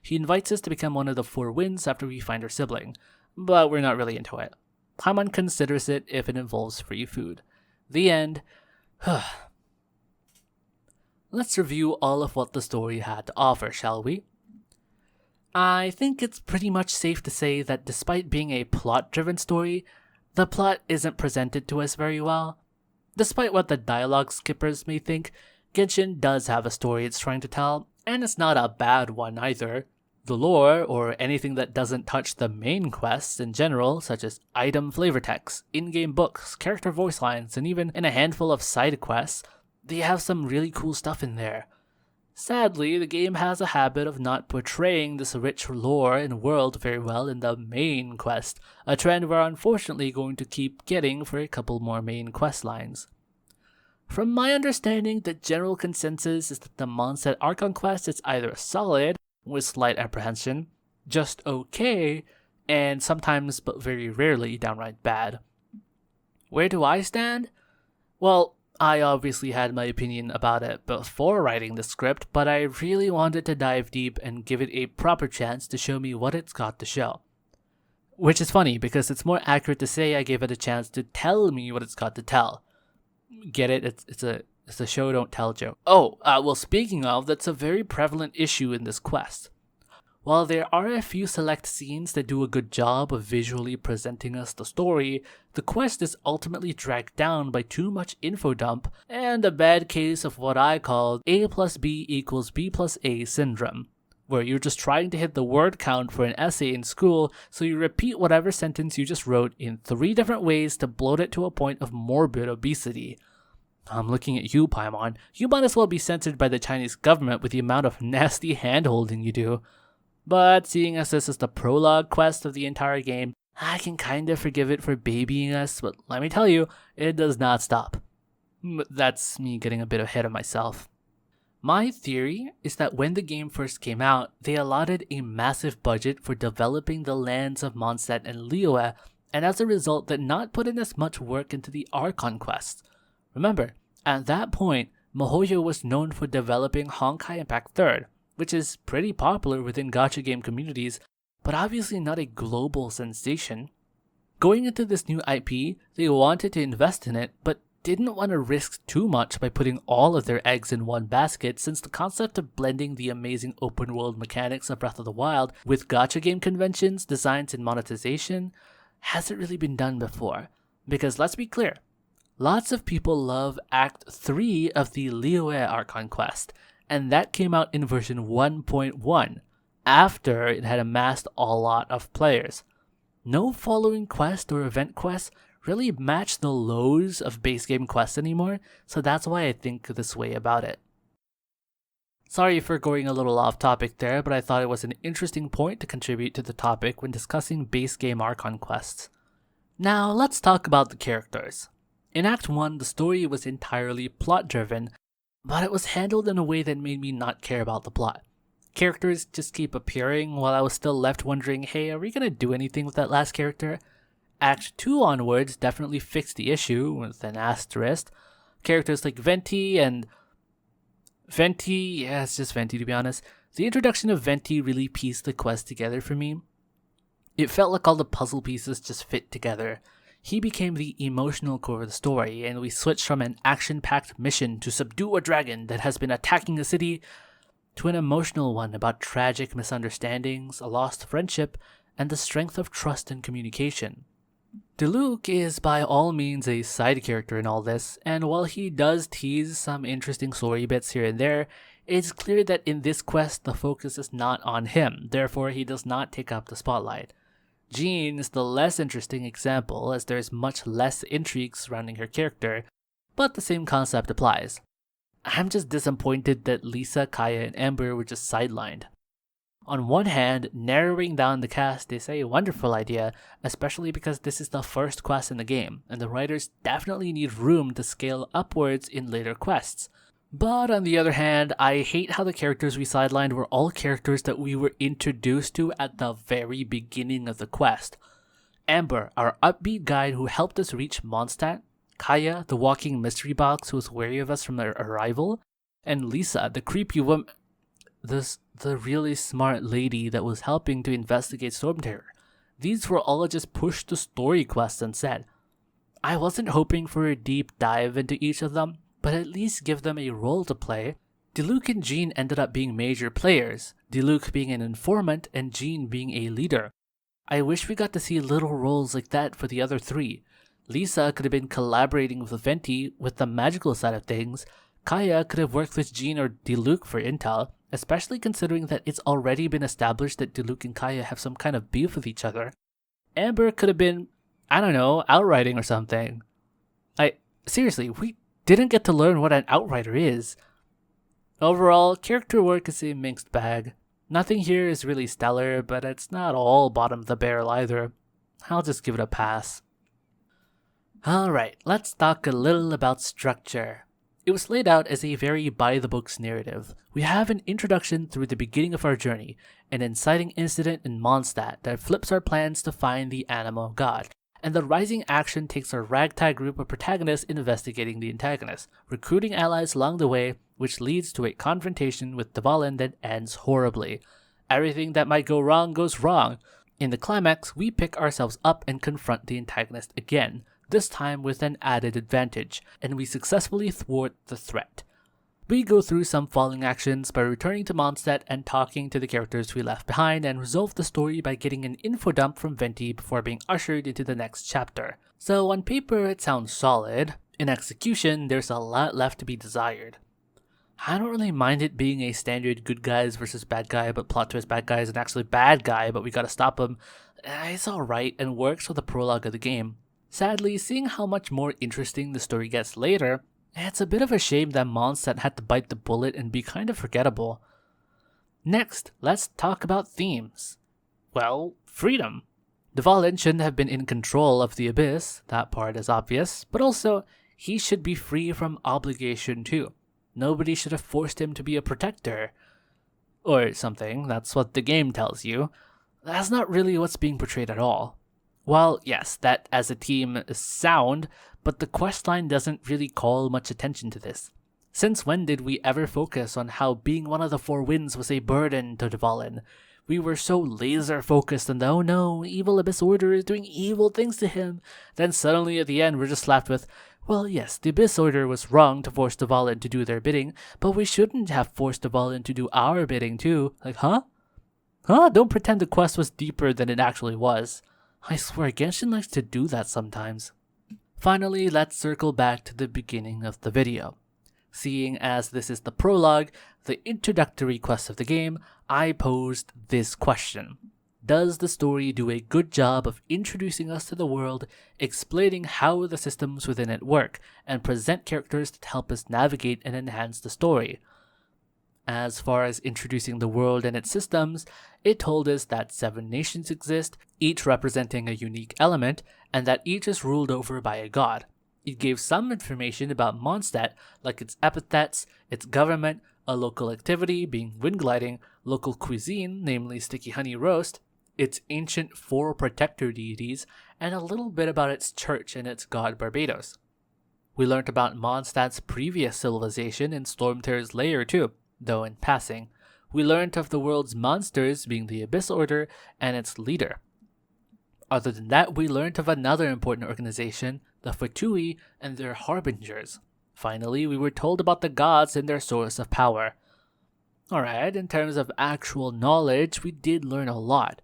he invites us to become one of the 4 winds after we find our sibling, but we're not really into it. Paimon considers it if it involves free food. The end. Let's review all of what the story had to offer, shall we? I think it's pretty much safe to say that despite being a plot-driven story, the plot isn't presented to us very well. Despite what the dialogue skippers may think, Genshin does have a story it's trying to tell, and it's not a bad one either. The lore, or anything that doesn't touch the main quests in general, such as item flavor text, in-game books, character voice lines, and even in a handful of side quests, they have some really cool stuff in there. Sadly, the game has a habit of not portraying this rich lore and world very well in the main quest, a trend we're unfortunately going to keep getting for a couple more main quest lines. From my understanding, the general consensus is that the Mondstadt Archon Quest is either solid, with slight apprehension, just okay, and sometimes but very rarely downright bad. Where do I stand? Well, I obviously had my opinion about it before writing the script, but I really wanted to dive deep and give it a proper chance to show me what it's got to show. Which is funny, because it's more accurate to say I gave it a chance to tell me what it's got to tell. Get it? It's a show don't tell joke. Well, speaking of, that's a very prevalent issue in this quest. While there are a few select scenes that do a good job of visually presenting us the story, the quest is ultimately dragged down by too much info dump and a bad case of what I call A plus B equals B plus A syndrome, where you're just trying to hit the word count for an essay in school, so you repeat whatever sentence you just wrote in 3 different ways to bloat it to a point of morbid obesity. I'm looking at you, Paimon. You might as well be censored by the Chinese government with the amount of nasty hand-holding you do. But seeing as this is the prologue quest of the entire game, I can kinda forgive it for babying us, but let me tell you, it does not stop. That's me getting a bit ahead of myself. My theory is that when the game first came out, they allotted a massive budget for developing the lands of Mondstadt and Liyue, and as a result did not put in as much work into the Archon Quest. Remember, at that point, MiHoYo was known for developing Honkai Impact 3rd, which is pretty popular within gacha game communities, but obviously not a global sensation. Going into this new IP, they wanted to invest in it, but didn't want to risk too much by putting all of their eggs in one basket, since the concept of blending the amazing open world mechanics of Breath of the Wild with gacha game conventions, designs, and monetization hasn't really been done before. Because let's be clear, lots of people love Act 3 of the Liyue Archon Quest, and that came out in version 1.1, after it had amassed a lot of players. No following quest or event quests really match the lows of base game quests anymore, so that's why I think this way about it. Sorry for going a little off topic there, but I thought it was an interesting point to contribute to the topic when discussing base game Archon quests. Now let's talk about the characters. In Act 1, the story was entirely plot-driven, but it was handled in a way that made me not care about the plot. Characters just keep appearing while I was still left wondering, hey, are we gonna do anything with that last character? Act 2 onwards definitely fixed the issue, with an asterisk. Characters like Venti, it's just Venti to be honest. The introduction of Venti really pieced the quest together for me. It felt like all the puzzle pieces just fit together. He became the emotional core of the story, and we switched from an action-packed mission to subdue a dragon that has been attacking the city to an emotional one about tragic misunderstandings, a lost friendship, and the strength of trust and communication. Diluc is by all means a side character in all this, and while he does tease some interesting story bits here and there, it's clear that in this quest the focus is not on him, therefore he does not take up the spotlight. Jean is the less interesting example, as there is much less intrigue surrounding her character, but the same concept applies. I'm just disappointed that Lisa, Kaya, and Ember were just sidelined. On one hand, narrowing down the cast is a wonderful idea, especially because this is the first quest in the game, and the writers definitely need room to scale upwards in later quests. But on the other hand, I hate how the characters we sidelined were all characters that we were introduced to at the very beginning of the quest. Amber, our upbeat guide who helped us reach Mondstadt, Kaya, the walking mystery box who was wary of us from their arrival, and Lisa, the creepy woman. the really smart lady that was helping to investigate Stormterror. These were all just pushed to story quests instead. I wasn't hoping for a deep dive into each of them, but at least give them a role to play. Diluc and Jean ended up being major players, Diluc being an informant and Jean being a leader. I wish we got to see little roles like that for the other three. Lisa could have been collaborating with Venti with the magical side of things. Kaya could have worked with Jean or Diluc for intel, especially considering that it's already been established that Diluc and Kaya have some kind of beef with each other. Amber could have been, I don't know, outriding or something. Seriously, we didn't get to learn what an outrider is. Overall, character work is a mixed bag. Nothing here is really stellar, but it's not all bottom of the barrel either. I'll just give it a pass. Alright, let's talk a little about structure. It was laid out as a very by-the-books narrative. We have an introduction through the beginning of our journey, an inciting incident in Mondstadt that flips our plans to find the Animal God, and the rising action takes our ragtag group of protagonists investigating the antagonist, recruiting allies along the way, which leads to a confrontation with Dvalin that ends horribly. Everything that might go wrong goes wrong. In the climax, we pick ourselves up and confront the antagonist again, this time with an added advantage, and we successfully thwart the threat. We go through some following actions by returning to Mondstadt and talking to the characters we left behind, and resolve the story by getting an info dump from Venti before being ushered into the next chapter. So on paper it sounds solid, in execution there's a lot left to be desired. I don't really mind it being a standard good guys versus bad guy, but plot twist bad guy is an actually bad guy, but we gotta stop him. It's alright and works for the prologue of the game. Sadly, seeing how much more interesting the story gets later, it's a bit of a shame that Mondstadt had to bite the bullet and be kind of forgettable. Next, let's talk about themes. Well, freedom. Dvalin shouldn't have been in control of the Abyss, that part is obvious, but also, he should be free from obligation too. Nobody should have forced him to be a protector. Or something, that's what the game tells you. That's not really what's being portrayed at all. While, yes, that as a team is sound, but the questline doesn't really call much attention to this. Since when did we ever focus on how being one of the four winds was a burden to Dvalin? We were so laser focused on the, oh no, evil Abyss Order is doing evil things to him. Then suddenly at the end we're just slapped with, well yes, the Abyss Order was wrong to force Dvalin to do their bidding, but we shouldn't have forced Dvalin to do our bidding too. Like, huh? Don't pretend the quest was deeper than it actually was. I swear, Genshin likes to do that sometimes. Finally, let's circle back to the beginning of the video. Seeing as this is the prologue, the introductory quest of the game, I posed this question. Does the story do a good job of introducing us to the world, explaining how the systems within it work, and present characters that help us navigate and enhance the story? As far as introducing the world and its systems, it told us that 7 nations exist, each representing a unique element, and that each is ruled over by a god. It gave some information about Mondstadt, like its epithets, its government, a local activity being wind gliding, local cuisine, namely sticky honey roast, its ancient 4 protector deities, and a little bit about its church and its god Barbados. We learned about Mondstadt's previous civilization in Stormterror's lair too, though in passing. We learned of the world's monsters being the Abyss Order and its leader. Other than that, we learned of another important organization, the Fatui and their harbingers. Finally, we were told about the gods and their source of power. Alright, in terms of actual knowledge, we did learn a lot.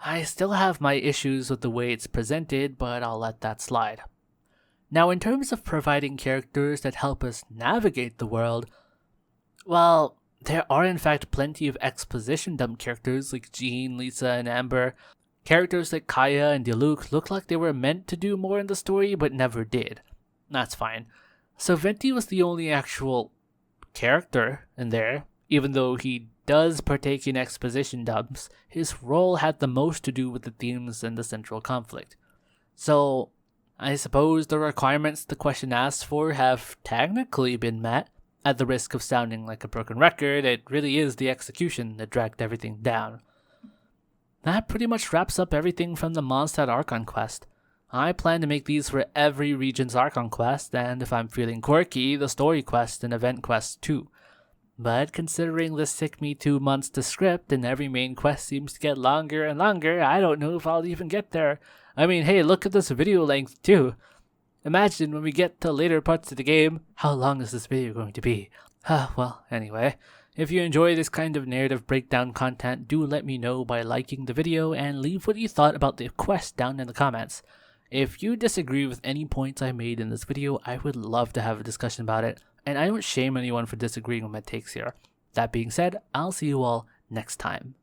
I still have my issues with the way it's presented, but I'll let that slide. Now, in terms of providing characters that help us navigate the world, well, there are in fact plenty of exposition dump characters like Jean, Lisa, and Amber. Characters like Kaya and Diluc look like they were meant to do more in the story but never did. That's fine. So Venti was the only actual character in there. Even though he does partake in exposition dumps, his role had the most to do with the themes and the central conflict. So, I suppose the requirements the question asks for have technically been met. At the risk of sounding like a broken record, it really is the execution that dragged everything down. That pretty much wraps up everything from the Mondstadt Archon Quest. I plan to make these for every region's Archon Quest, and if I'm feeling quirky, the story quest and event quests too. But considering this took me 2 months to script and every main quest seems to get longer and longer, I don't know if I'll even get there. I mean, hey, look at this video length too. Imagine when we get to later parts of the game, how long is this video going to be? Well, anyway, if you enjoy this kind of narrative breakdown content, do let me know by liking the video and leave what you thought about the quest down in the comments. If you disagree with any points I made in this video, I would love to have a discussion about it, and I don't shame anyone for disagreeing with my takes here. That being said, I'll see you all next time.